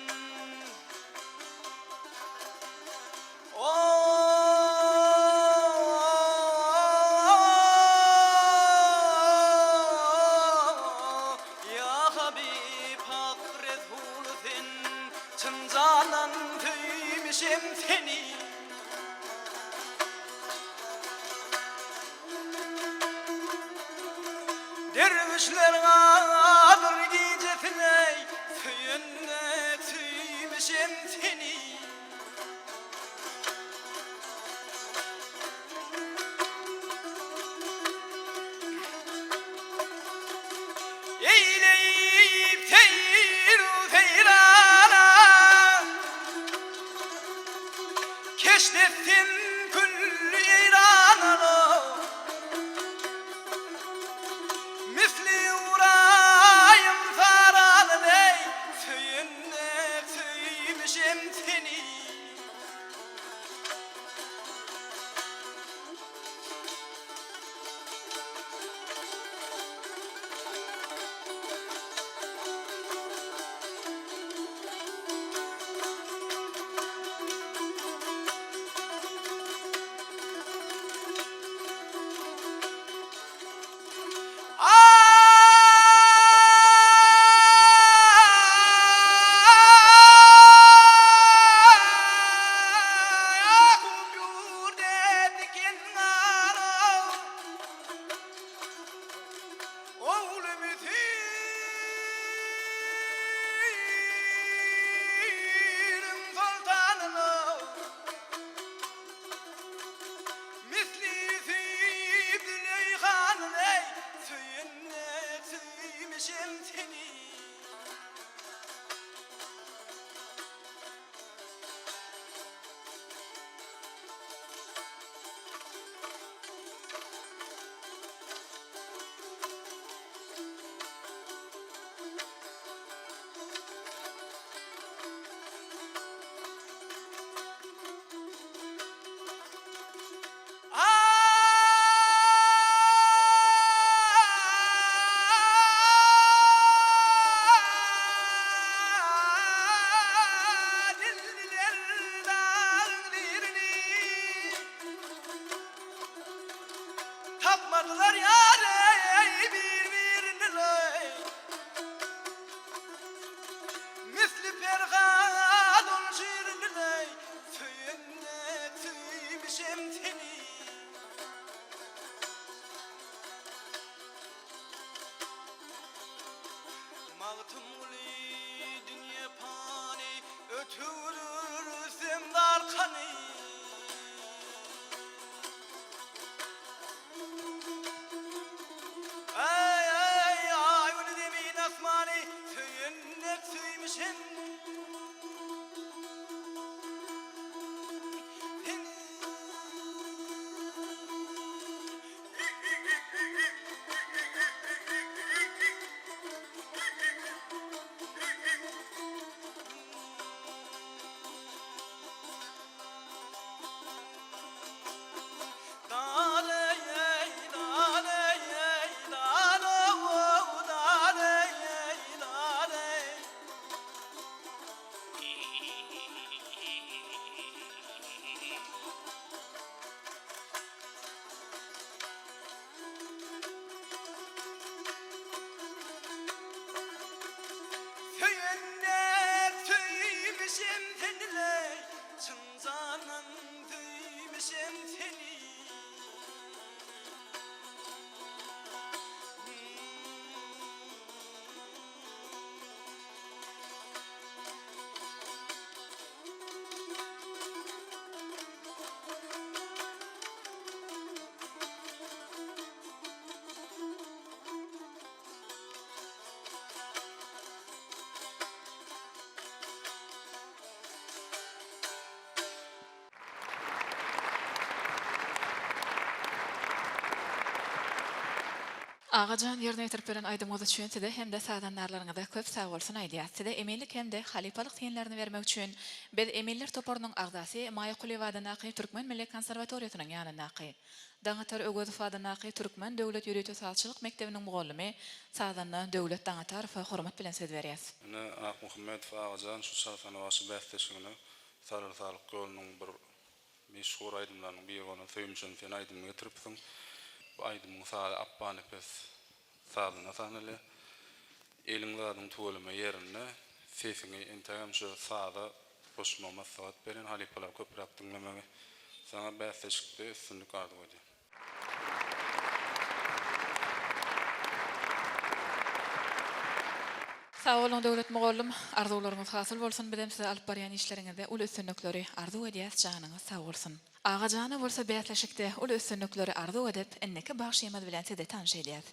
duymişim seni. Dervişler adır gecesine söyünle tüymüşüm seni. Eyleyip seyru seyrana keşfettim küllü İran'ı. Misli uğrayım saran ey söyünle tüymüşüm seni. Tapmadılar yâre birbirine, misli pergadon şiirine, söyünle tüymüşüm seni. Mağtumuli dünya pani, ötürür zemdar kanı. Ay ay ay onu demeyin asmani söyünle tüymüşüm seni. Söyünle tüymüşüm seninle, çın canım tüymüşüm seni. Ağacan yerine yetirip beren aydymyzy düşünside hem de sadanlarlaryňyza köp sag bolsun aýdýatsy-da emellik hem de halipalyk tiýenlerini bermek üçin biz Emeller toparynyň agzasy Maýa Kulewady Türkmen Milli Konserwatoriýasynyň ýanyna Daňatar Ögözow Türkmen Döwlet Ýürüýte Sagçylyk Mektebiniň mugallymy Sadanna Döwlet Daňatarow hormat bilen söz berýäs. Ana Ak Muhammedow Ağacan şu sarfana wasy bähdeşigini sararsalyk golunyň bir meşhur aydymlarynyň biri bolan Söýümçen sen aydym getiripsiň. Bu aydymyň sady Appany pes sadyna sanly. Eliňizden tuğulma ýerine sesiňi entegam şu sada boşma maslahat beren halipalar köpürak dinlemegi sana bäsleşikde üstünlük ardy edýär. Sağ olun döwlet mogollum, arzuwlaryňyz hasyl bolsun, bizem size alyp barýan işleriňizde ul üstünlikleri arzu edýäs, janyňyz sağ bolsun. Ağa jany bolsa bäsleşikde ul üstünlikleri arzu edip, enneki bagşýamaz bilen size tanış edýäs.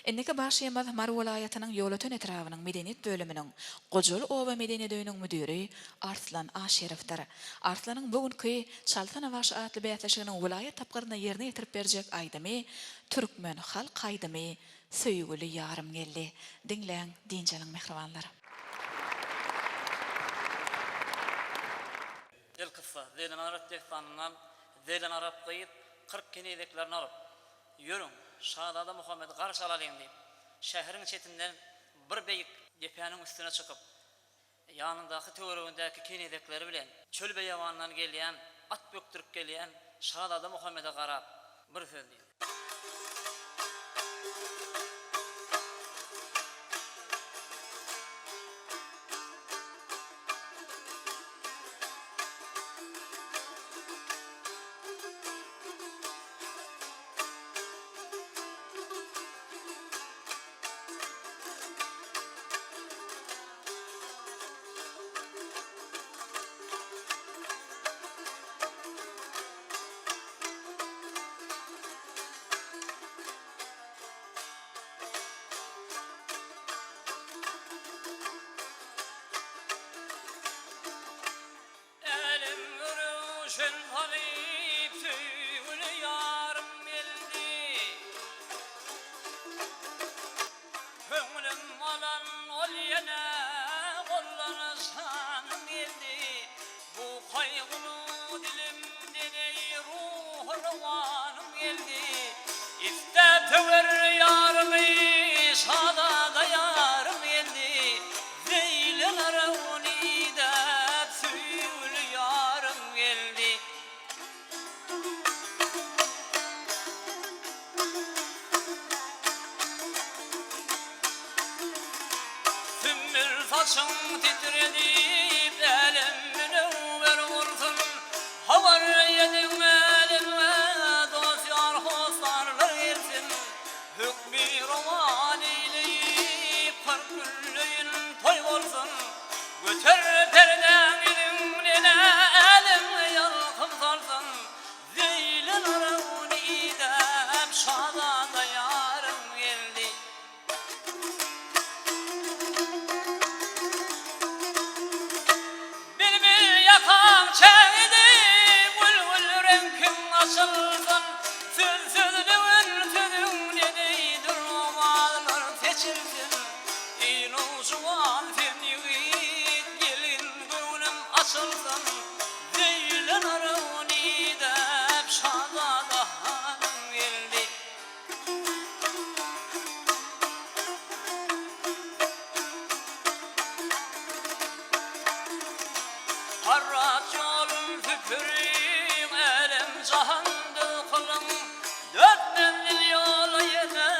Enneki bagşýamaz Mar welaýatynyň ýolatyn etrawynyň medeniýet bölüminiň Gojul Oba Medeniýet öýüniň müdiri Arslan Aşerifdir. Arslanyň bugünkü Çaltana Baş adly bäsleşiginiň welaýat tapgyryna ýerine ýetirip berjek aýdymy Türkmen halk aýdymy söýgüli ýarym geldi. Dinleň dinjeliň mehribanlary. El kıssa, Zeydan Arap destanından Zeydan Arap kıyıp 40 kenedeklerini alıp yürün, Şahzada Muhammed karşı alayım deyip şehrin çetinden bir beyik yepeğinin üstüne çıkıp yanındaki töweründäki kenedekleri bilen çöl beýawandan gelýän, at böktürüp gelýän Şahzada Muhammed'e garap bir söz diýdi. Şen halip söýgüli ýarym geldi. Köňlüm alan ol ýene gollana sanym geldi. Bu kaýgyly dilimde ruhum geldi. İstep töwer ýarymy Şahzada ýarym geldi. Zeylenara unida söýgüli ýarym geldi. Sümbül saçın titredip elim münevver vursun. Havar yedim elime dosyar hoslarlar gelsin. Hükmü roman eyleyip kırk güllüğün toy olsun. Göter perden elimle elim yalkım sarsın. Zeylen aravuni idep Şahzada ýarym geldi. Bilbil yakan çeğdi, gül renkim açılsın. Sözlüğün sözün dedeydir romanlar seçilsin. İnu juwan fen ýigit gelin gönlüm açılsın. Zeylen aravuni dep Şahzada hanım geldi. Harrat yolum tüpürüğüm elim cahandı kılım. Dört mendil yolu yene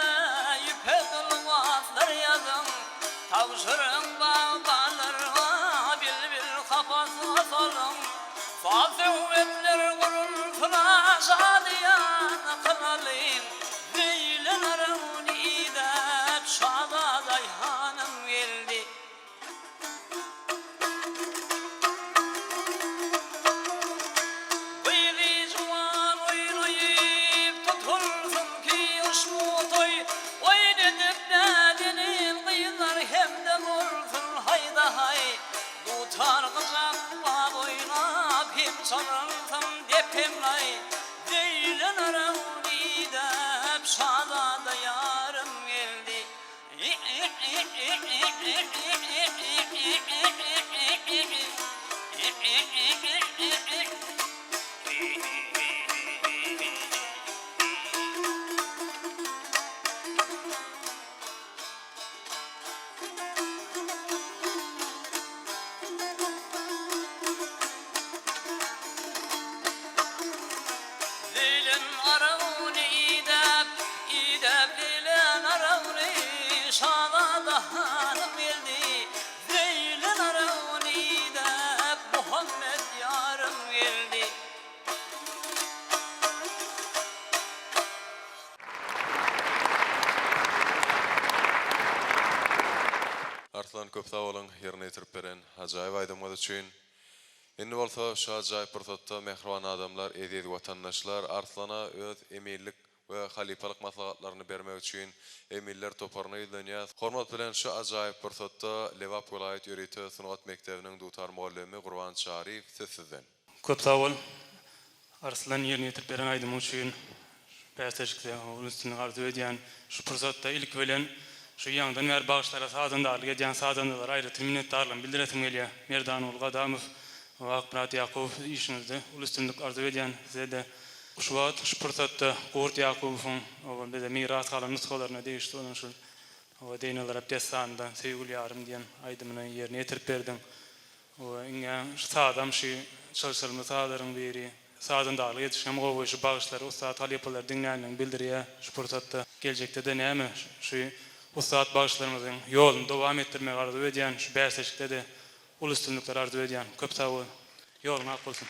yüpe kılmazlar yazım. Tavşırın bağlarına bilbil kafasına salım. Fazıvetler gurultuna şadiyan kınalıyım. Zeylen aravuni dep Şahzada hanım geldi. Bıyılı juwan oýnayıp tutulsun ki uşmu toy. Oýnadyp nädinin kıylar hemde bolsun hayda hay. Tutar kızak bab oýnap hem çalınsın dep hem lay. Zeylen aravuni dep Şahzada ýarym geldi. Zeylen aravuni idep Zeylen aravuni Şahzada hanım geldi. Zeylen aravuni idep Muhammed Arslan köp sağ olun, ýerine ýetirip beren ajaýyp aýdymyz üçin. Indi bolsa şu ajaýyp pursatda mehriban adamlar, eziz watandaşlar Arslana öz emillik we halipalyk maslahatlaryny bermek üçin emiller toparny ýyldanýar. Hormat bilen şu ajaýyp pursatda Lewap vilayet ýöreti Sunat mekdebiniň dutar muallimi Gurban Şarif sizden. Köp sağ ol. Arslan ýerine ýetirip beren aýdym üçin päsdeşikde ulustun arzu edýän şu pursatda ilk bilen şu ýaňdan mer bagışlara sazandarlyk edýän sazandalar aýry minnetdarlygyny bildiretim gelýär. Merdan ul Gadamov we Akbrat Yakup işinizde ulustunluk arzu edýän size de şu wagt şu pursatda Gurt Yakupowyň o bize miras kalan nuskalaryna değişdi onun şu o deýneler abdesandan sevgili ýarym diýen aýdymyny ýerine ýetirip berdim. O inga sadam şu çalışmalar sadaryň biri sazandarlyk edişim gowy şu bagışlary ustat halipalar diňländiň bildirýär. Şu pursatda geljekde de näme şu ustat bagışlarymyzyň ýolunu dowam etdirmek arzu edýän şu bäsleşikde de ulustunluklar arzu edýän. Köp sağ ol. Ýoluň ak bolsun.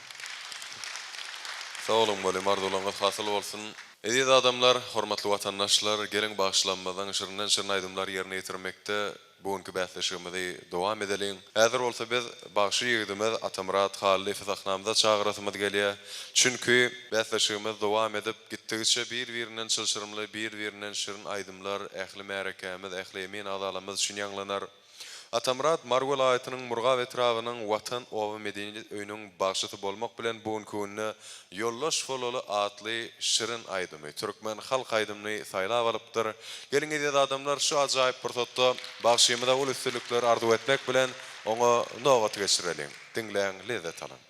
Sağ olun bolam, arzularınız hasyl bolsun. Eziz adamlar, hormatly watandaşlar, gelen bagışlanmadan şirinden şirin aýdymlar ýerine ýetirmekde bugünkü bäsleşigimizi dowam edelim. Häzir bolsa biz bagşy ýigdimiz Atamrat Halil Fethnamda çağırasymyz gelýär. Çünki bäsleşigimiz dowam edip gitdigiçe bir-birinden çylşyrymly, bir-birinden şirin aýdymlar, ähli märekemiz, ähli emin adalamyz üçin ýanglanar. Atamrat Marwel aýatynyň Murgaw etrawynyň watan owa medeniýet öýüniň bagşysy bolmak bilen bugünkü günne ýollaş bolaly atly şirin aýdymy, türkmen halk aýdymyny saýlap alypdyr. Gelin eziz adamlar şu ajaýyp pursatda bagşymyza ulustluklar arzu etmek bilen oňa nowat geçirelim. Dinleň, lezzet alın.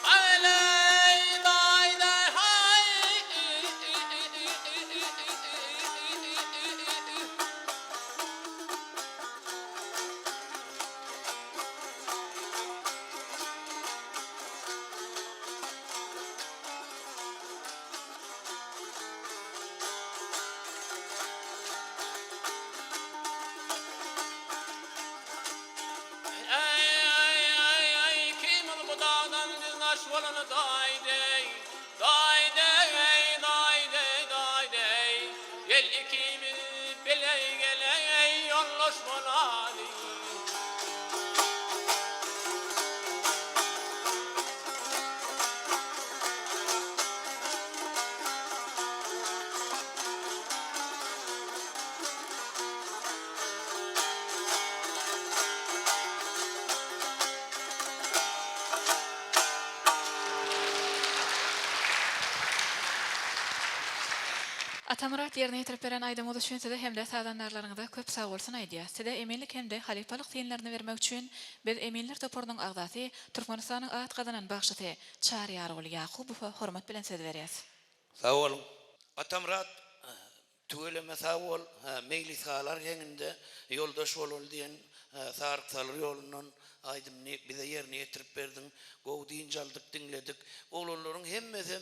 Ay bolany daýdy, daýdy, daýdy, daýdy. El ikimiz beley geley yoldaş bolady. Atamurat yerine yetirip beren aydam olu üçün size hem de sağdanlarlarınıza köp sağ olsun aydiya. Size eminlik hem de halipalık tiyinlerini vermek üçün biz eminler toporunun ağdası Türkmenistan'ın ağıt kazanan bağışıtı Çağrı Yarıoğlu Yakubov'a hormat bilen söz veriyoruz. Sağ olun. Atamrat tüeleme sağ ol. Meyli sağlar yeninde yoldaş ol diyen sağırksalar yolundan aydım bize yerine yetirip verdin. Gow deyince aldık dinledik. Oğulların hemmesi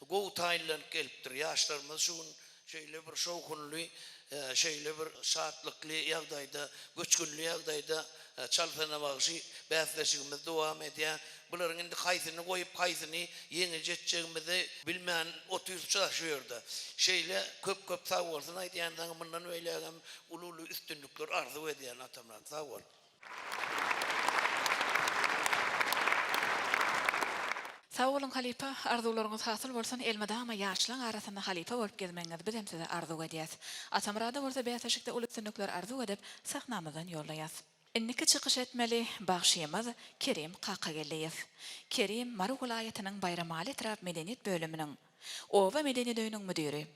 gow tayinlenip geliptir. Yaşlarımız şun şöyle bir şovkunlu, şöyle bir saatlıklı yağdayda, güçgünlü yağdayda çalfana bağışı bäsleşigimiz devam ediyor. Buların indi kaysını koyup kaysını yeni jetçeğimizi bilmeyen 30 çalışıyordu. Şeyle köp sağ olsun aydiyandan bundan öyle adam ulu üstünlükler arzu ediyen atamlar sağ ol. Sağ olun halipa, arzularınız hasıl bolsun elmada ama yaşlan arasında halipa bolup gezmeniz biz hem size arzu ediyaz. Atamrada bolsa beýtaşykda ulu üstünlükler arzu edip sahnamyzdan ýollayaz. Inniki çykyş etmeli bagşyymyz Kerim Qaqagelliýew. Kerim Maru vilayatynyň Bayramaly etraf medeniýet bölüminiň Owa Medeniýet öýüniň müdiri.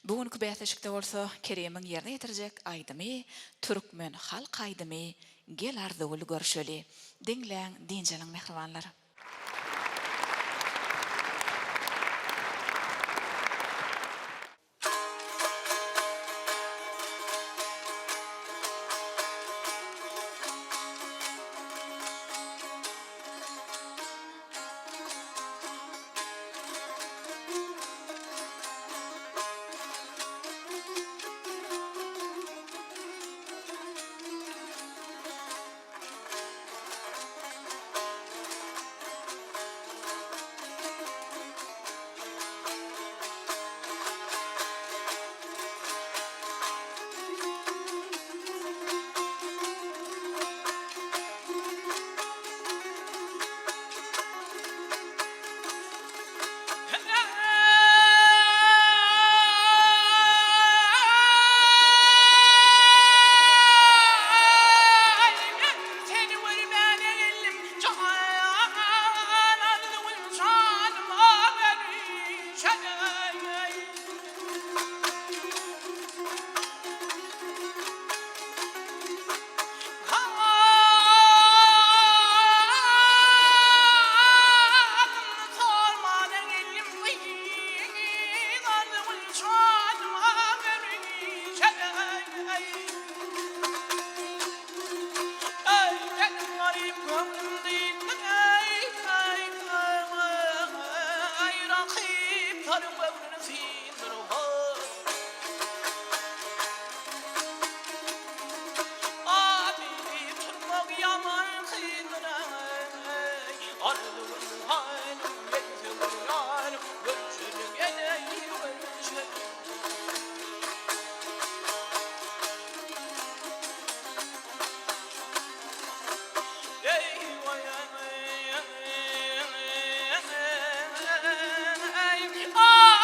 Bugünkü beýtaşykda bolsa Kerimiň ýerine ýetirjek aýdymy türkmen halk aýdymy gel arzuwul görşeli. Diňläň dinjeliň mehribanlary.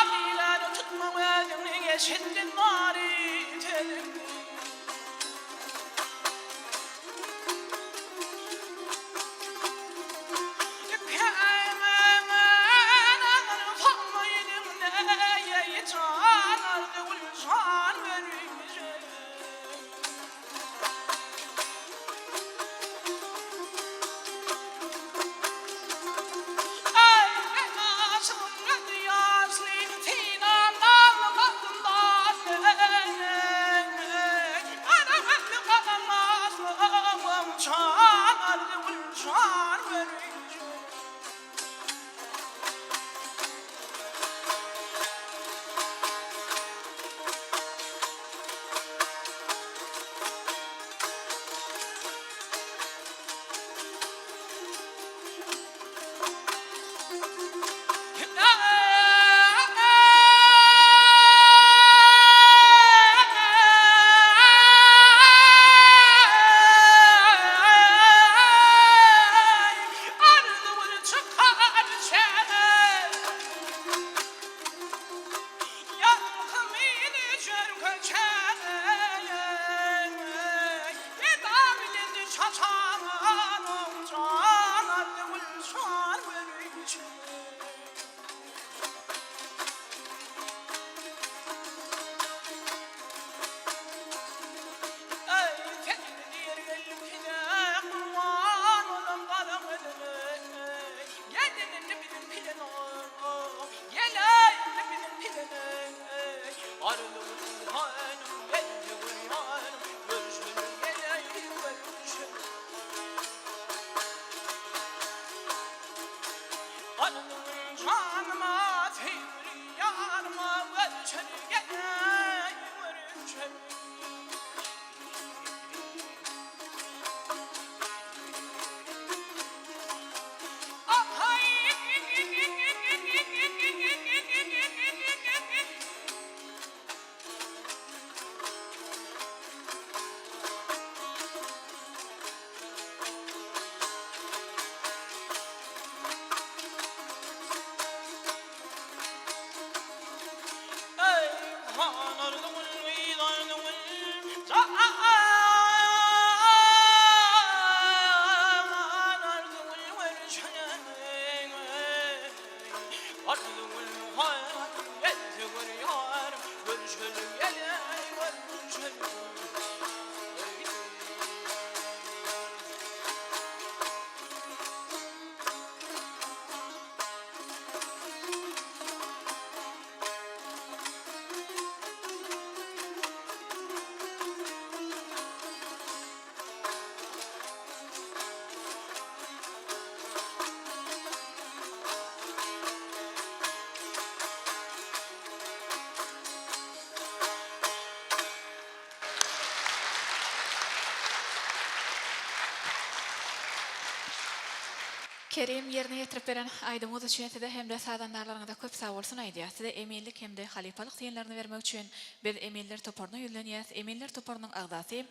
Abiler tutma Kerim yerine getirip beren aýdymyz üçin de hem de sadanlarlaryňda köp sag bolsun aýdýar. Size emellik hem de halipalyk tiýenlerini bermek üçin biz emeller toparyna ýüzlenýäs. Emeller toparynyň agzasy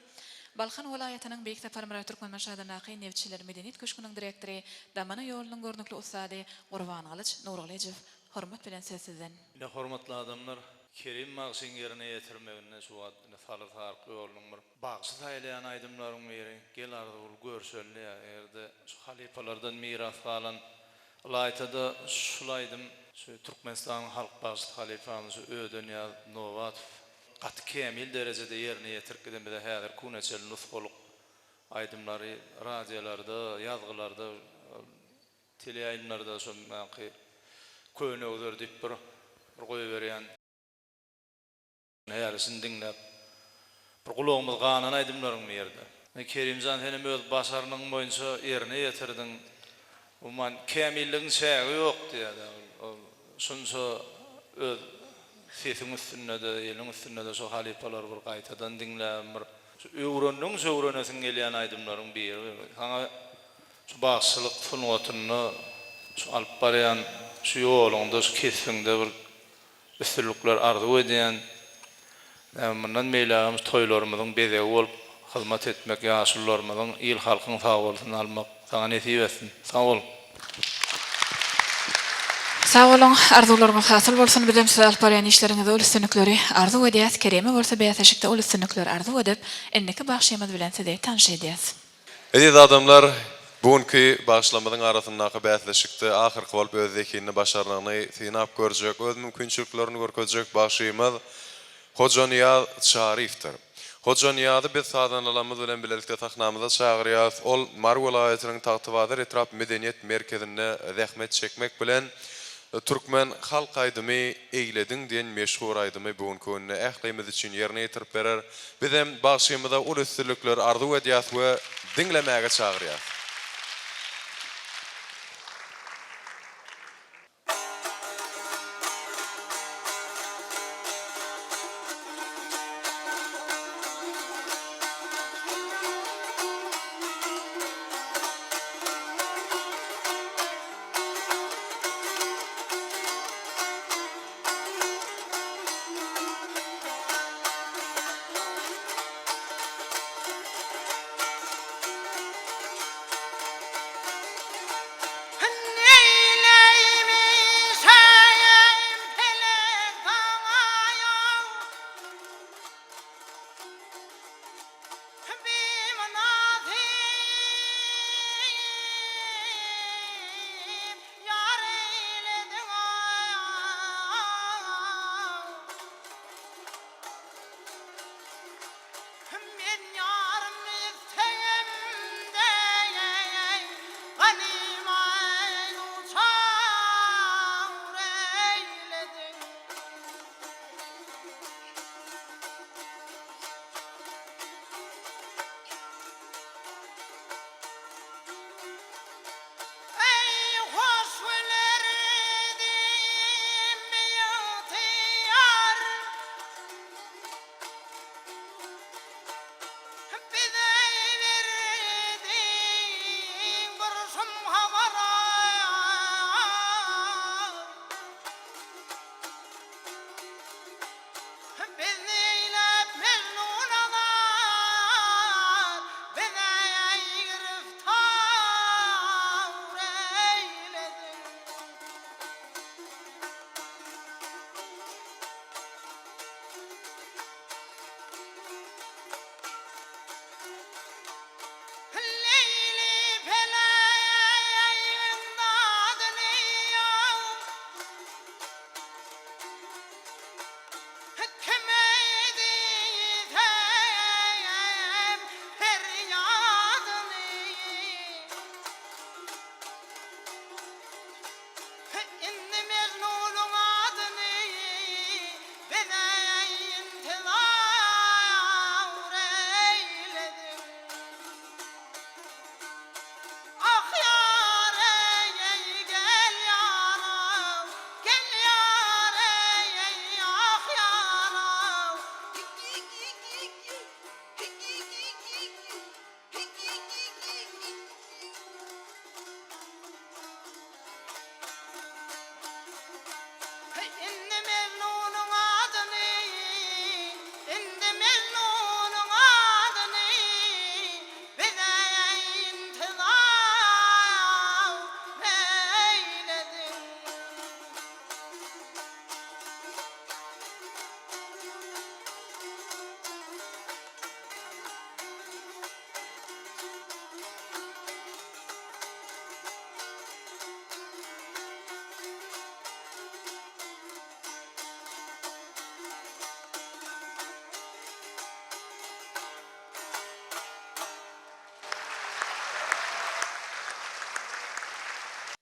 Balkan welaýatynyň Beýik Departament Türkmen Maşadanaky Nevçiler Medeniyet Köşküniň direktori, Damana ýolunyň görnükli ustady Gurban Galyç Nuralijew. Hormat bilen söz sizden. Ne hormatly adamlar, Kerim magsyň ýerine ýetirmegine şu adny salyp arky ýolunyň bir bagsy taýlayan aýdymlaryň biri gel ardy ul görsöldi ýerde şu halipalardan miras galan laýtada şulaýdym şu Türkmenistanyň halk bagsy halifamyz Ödünýaz Nowatow gat kemil derejede ýerine ýetirgiden bir häzir kuneçel nusgoluk aýdymlary radiolarda, ýazgylarda, teleýaýynlarda şu könögler diýip bir goýberýän näýärsin diňläp bir gulagymyz ganan aýdymlaryň ýerde. Kerimjan senem öz başarynyň boýunça ýerine ýetirdiň. Uman kemilligiň şägi ýok diýdi. Şunça öz sesiň üstünde de, ýeliň üstünde de şu halipalar bir gaýtadan diňläp bir öwrenniň söwrenesin gelýän aýdymlaryň biri. Haňa şu bagsylyk sunwatyny şu alyp barýan şu ýolunda şu kesinde bir üstünlükler arzu edýän Bundan meýlägimiz toýlarymyzyň bezegi bolup hyzmat etmek, ýaşullarymyzyň il halkyň sag bolsun almak, saňa nesip etsin. Sag bol. Sag bolun, arzularyňyz hasyl bolsun. Bizem size alyp barýan işleriňizde ol üstünlikleri arzu edýäs. Kereme bolsa beýaşykda ol üstünlikleri arzu edip, enneki bagşymyz bilen size tanış edýäs. Edid adamlar, bugünkü bağışlamyň arasyndaky bäsleşikde ahyrky bolup öz zekini başaranyny synap görjek, öz mümkinçiliklerini görkezjek bagşymyz Hoca Niyaz Şarifdir. Hoca Niyaz'ı biz sadanlarımız bilen birlikde tahnamyza çağırýas. Ol Mar welaýatynyň Tagtybazyr etrap medeniyet merkezine zähmet çekmek bilen Türkmen halk aýdymy eýlediň diýen meşhur aýdymy bugünkü günde ählimiz üçin ýerine ýetirip berer. Biz hem bagşymyza ul üstünlikler arzu edýäs we diňlemäge çağırýas.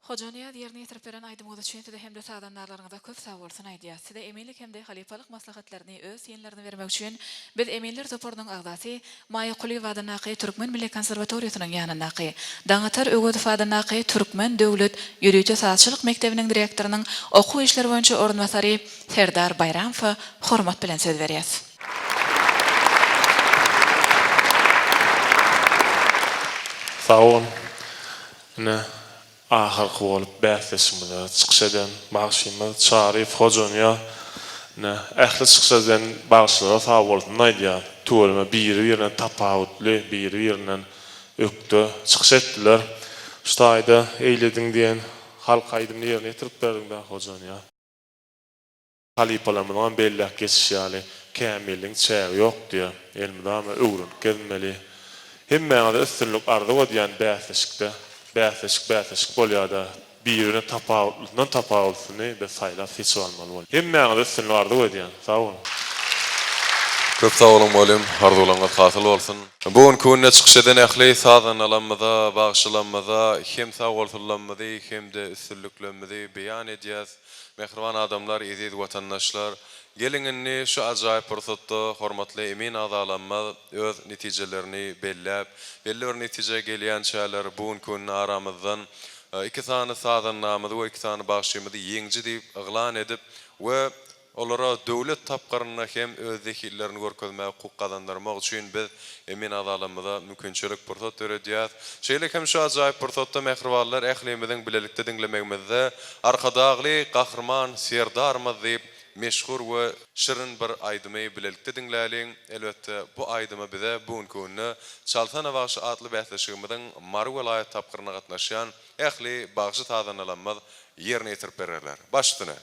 Hojanyýa ýerine ýetirip beren aýdymyňyza çüýntide hem de sadanlarlaryňyza köp sag bolsun aýdýar. Size eminlik hem de halipalyk maslahatlaryny öz ýenlerini bermek üçin biz Eminler Topornyň agdasy Maýa Quly Wadanaqy Türkmen Milli Konserwatoriýasynyň ýanyndaky Daňatar Öwgödüf Wadanaqy Türkmen Döwlet Ýürüýçi Saatçylyk Mekdebiniň direktorynyň okuw işleri boýunça ornwasary Serdar Bayramow hormat bilen söz berýär. Sağ olun. Ne ahirki bolup bäsleşmede çykşadan bagşymyz Şarif Hojanya ne ähli çykşadan bagşlara sağ bolsun aýdýar. Töwelme biri-birine tapawutly, biri-birine ökdü, çykşetdiler. Şu aýda eýlediň diýen halk aýdymy ýerine ýetirip berdiňler Hojanya. Halipalarymyň belli geçişýaly kämilliň çägi ýok diýär. Elmydama öwrün gelmeli. Hemmäňe üstünlük ardy bolýan bäsleşikde, bäsleşik bolýarda birine tapawutlyny we saýlap seçip almaly bol. Hemmäňe üstünlük ardy bolýan. Sag bolun. Köp sağ olun bolym, hardulaňyz hasyl bolsun. Bugun köňüne çykşadan ähli sadanlanmada, bagşylanmada, hem sag bolsunlanmady, hem de üstünlüklenmedi beýan edýäs. Mehriban adamlar, eziz watandaşlar, geliňini şu ajaýyp pursatda hormatly emin adalanma öz netijelerini belläp, belli bir netije gelýän çäler bugun köňüne aramyzdan iki sany sadanlamady we iki sany bagşymyzy ýeňji diýip yglan edip we olara döwlet tapgaryna hem öz zehirlerini görkezmäge hukuk kazandyrmak üçin biz emin adalanmada mümkinçilik pursat berýär. Şeýle hem şu ajaýyp pursatda mehribanlar ählimiziň bilelikde dinlemegimizde arkadagly gahrman Serdarmyz diýip meşhur we şirin bir aýdymy bilelikde dinläliň. Elbetde bu aýdymy bize bugun köňüne Çaltana Bagşy adly bäsleşigimiziň Mary welaýat tapgyryna gatnaşýan ähli bagşy tadanlanmaz ýerine ýetirip bererler. Başdyna.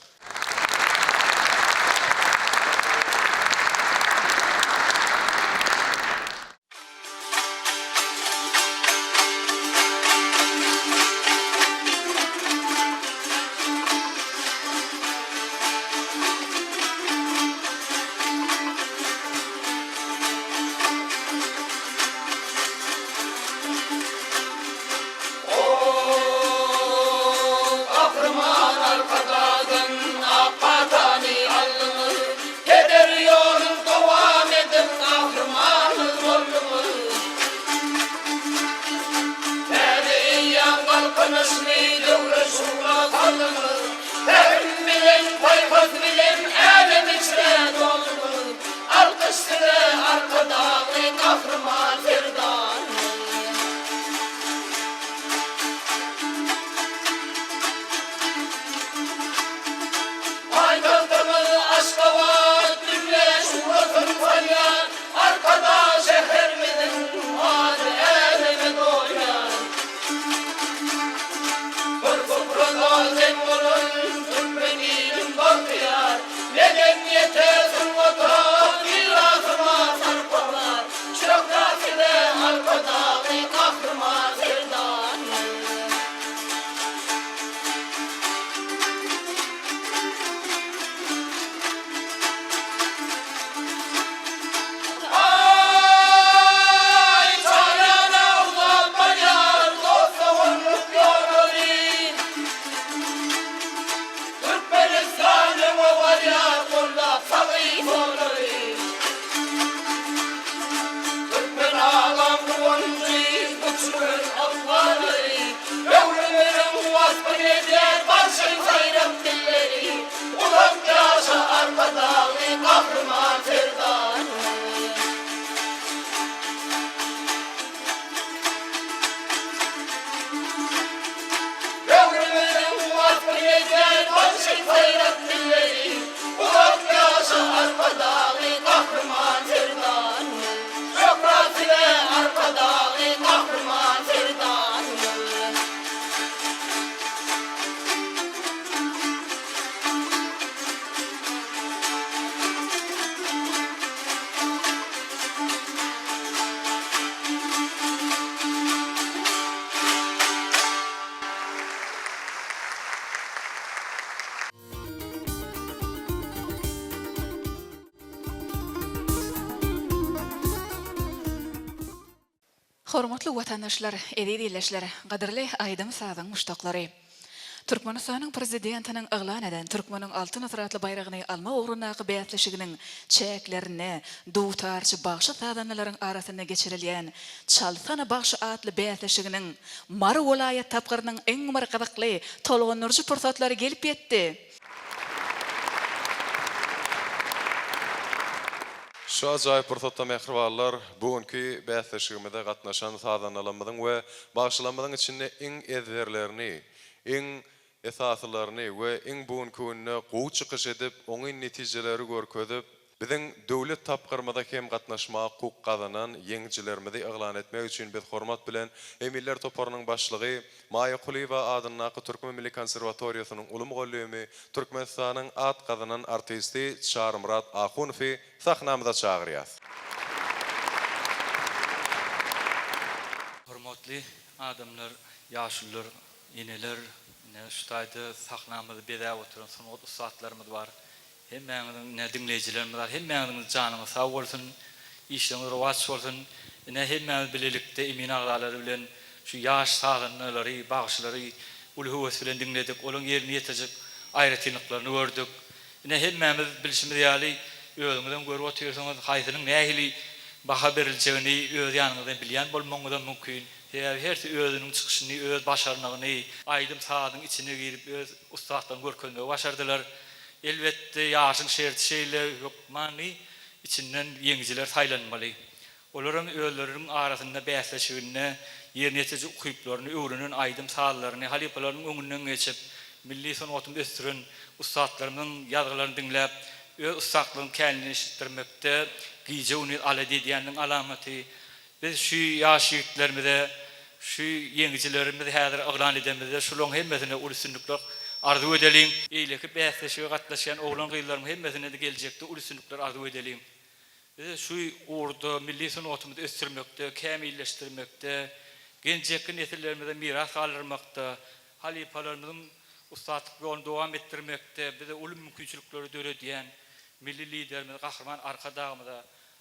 Hormatly watandaşlar, eziz ýerleşler, gaderli aýdym sazyň muştaklary. Türkmenistanyň prezidentiniň yglan eden Türkmeniň altyn asratly bayragyny alma uğrundaky bäýatleşiginiň çäklerini dutarçy bagşy sadanlaryň arasynda geçirilýän Çalsana bagşy adly bäýatleşiginiň Mary welaýat tapgyrynyň eň markadykly tolgondurjy pursatlary gelip ýetdi. Şu ajaýyp pursatda mehribanlar, bugünkü bäýatleşigimizde gatnaşan sadanlarymyzyň we bagşylamyzyň içinde eň ezberlerini, eň esaslarını we eň bugünküne gowy çykyş edip, oňy netijeleri görkezip, biziň döwlet tapgyrmada hem gatnaşmaga hukuk gazanan ýeňjilerimizi ýaglan etmek üçin biz hormat bilen Emiller Toparynyň başlygy Maýa Kuliýewa adynyň Türkmen Milli Konserwatoriýasynyň ulum gollümi Türkmenistanyň at gazanan artisti Şarmrat Ahunowy sahnamyza çagyrýar. Hormatly adamlar, ýaşullar, ineler, şu taýda sahnamyzy bedäp oturan sanat ustalarymyz bar. Hemmäňiň dinleýijilerimiz bar. Hemmäňiň janyňyz sag bolsun, işleňiz rowat bolsun. Hemmäňiz bilelikde emin aglary bilen şu ýaş saganlary, bagşlary ulhuwes bilen dinledik. Olaň ýerine ýetejek aýratynlyklaryny gördük. Hemmäňiz bilişimiz ýaly özüňizden görüp otursaňyz haýsynyň nähili baha berilýäni öz ýanyňyzdan bilýän bolmagyňyz mümkin. Her özünün çıkışını, öz başarılarını, aydın sahanın içine girip öz ustahtan görkezmeye başardılar. Elbette yaşın şertişeyle yokmani içinden yeňijiler saylanmaly. Olaryň özleriniň arasynda bäsleşigine, ýerine ýetejek ukyplaryny, öwrünün aydın sahallaryny, halipalaryň öňünden geçip, milli sanatyny ösdüren ustahlarymyň ýazgylaryny dinläp, öz ustahlygyny kälini işitdirmekde giýje uny alady diýeniň alamaty. Biz şu ýaş ýigitlerimize, şu ýeňjilerimize häzir yglan edemizde şularyň hemmesine ulysynlyklar arzu edelim. Eýleki bäsleşige gatnaşan oglan gyýlaryň hemmesine de geljekde ulysynlyklar arzu edelim. Biz şu urda milli sanatymyzy ösdürmekde, kämilleşdirmekde, genjeki nesillerimize miras galyrmakda, halipalarymyzyň ustatyk ýolunda dowam etdirmekde, bize ulum mümkinçilikleri döredýän milli liderimiz Gahrman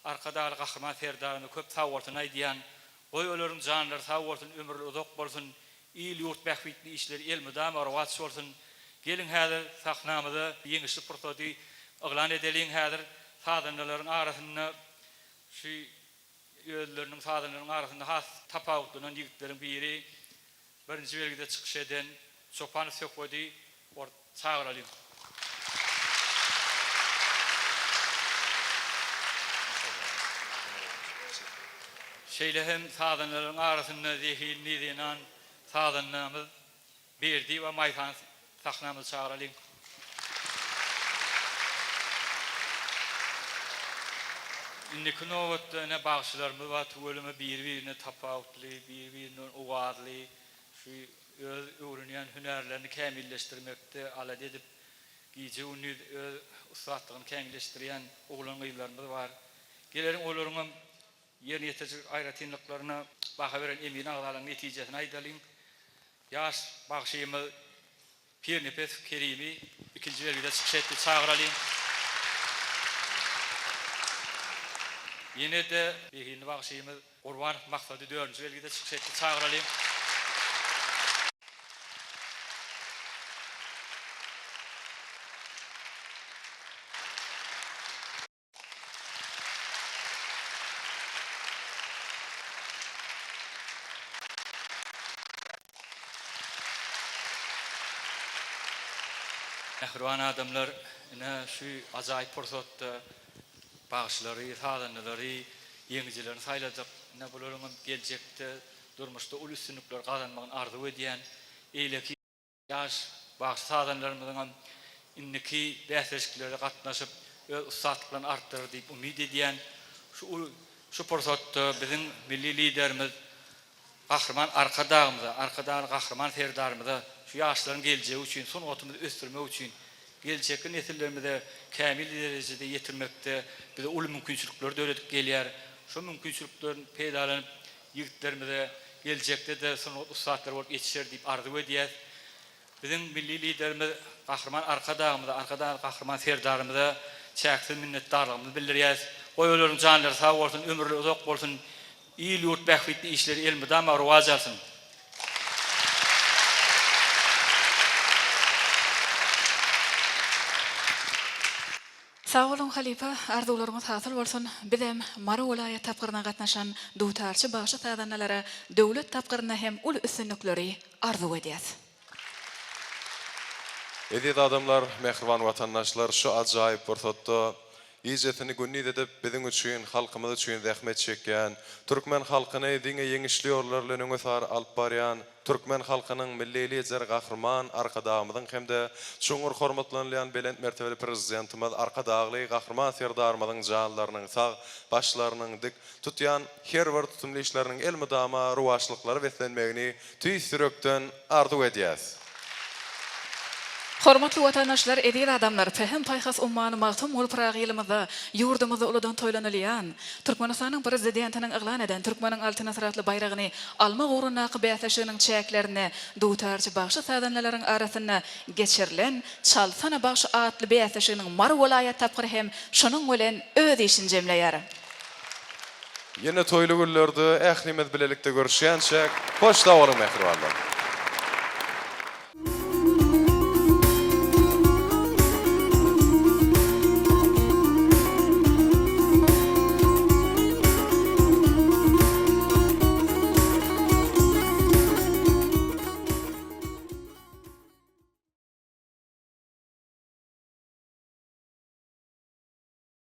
arkadaly Gahrman Ferdaryny köp sawatyn aýdýan, goý olaryň janlary sag bolsun, ömürli uzak bolsun, ýyl ýurt bähwitli işleri elmydam arwat bolsun. Gelin häzir sahnamyza ýeňişli pursaty yglan edelim. Häzir sadanlaryň arasynda şu ýölleriň sadanlaryň arasynda has tapawutlanan ýigitleriň biri birinji belgide çykyş eden Çopan Sökbödi çagyralım. Şeýle hem sadanlaryň arasynda zehirli diýen sadanlarymyz berdi we maýdan sahnamyzy çagyralım. Indiki nowatda ne bagşylarymyz bar, tüwelime bir-birine tapawutly, bir-birine uwadly, şu öz öwrünýän hünerlerini kämilleşdirmekde alady edip, giýje uny öz ustatygyny kämilleşdirýän oglan gyýlarymyz bar. Gelerim olaryň ýerine ýetejek aýratynlyklaryna baha beren emin aglaryň netijesini aýdalym. Ýaş bagşymyz Pirnepes Kerimi ikinji belgide çykyş etdi, çagyralym. Ýene de beýinli bagşymyz Gurban Maksady 4-nji belgide çykyş etdi, çagyralym. Mehriban adamlar, şu ajaýyp pursatda bagşlary, sadanlary, ýeňjilerini saýlajak, bularyň geljekde durmuşda ulysynlyklar gazanmagyny arzu edýän eýleki ýaş bagş sadanlarymyzyň indiki bäsleşiklerine gatnaşyp öz ustatyklaryny artdyr diýip umyd edýän şu pursatda biziň milli liderimiz Gahrman arkadaly Gahrman Ferdarymyza şu ýaşlaryň geljegi üçin, sanatymyzy ösdürmek üçin, geljeki nesillerimize kämil derejede ýetirmekde bize ulum mümkinçilikler döredip gelýär. Şu mümkinçiliklerin peýdalanyp ýigitlerimize geljekde de sanat ustatlary bolup ýetişer diýip arzu edýär. Biziň milli liderimiz Gahrman arkadaly Gahrman Ferdarymyza çäksiz minnetdarlygymyzy bildirýär. Goý olaryň janlary sag bolsun, ömürli uzak bolsun, ýyl ýurt bähwitli işleri elmydam rowaj alsyn. Sağ olun Halipa, arzularımız hasıl bolsun. Bizem Mara vilayet tapgyrına gatnaşan dutarçy başy sadanlara döwlet tapgyrına hem ul üstünlükleri arzu edýäs. Edid adamlar, mehriban vatandaşlar, şu ajaýyp fursatda iýetini günnit edip biziň üçin, halkymyz üçin zähmet çekýän, türkmen halkyny diňe ýeňişliýorlar öňe sar alyp barýan, türkmen halkynyň millili ejer gahrman arkadağymyzyň hemde çoňur hormatlanýan belent mertebeli prezidentimiz arkadagly gahrman serdarymyzyň janlarynyň sag başlarynyň dik tutýan her bir tutumly işleriniň elmydama ruwaşlyklary beslenmegini tüýsürekden arzu edýäs. Hormatly watandaşlar, edil adamlar, pehem paýhas ummany magtum ol pragyylymyzda ýurdumyzda uludan toýlanylýan, Türkmenistanyň prezidentiniň eglan eden Türkmeniň altyn asratly bayragyny alma uğruna bäsleşiginiň çäklerini dutarçy başy sadanlaryň arasyna geçirilen Çalsana başy atly bäsleşiginiň Mara vilayet tapgyry hem şonuň bilen öz işini jemleýär. Yine toylu güllerde ählimiz bilelikde görüşýänçe hoş da bolun mehribanlar.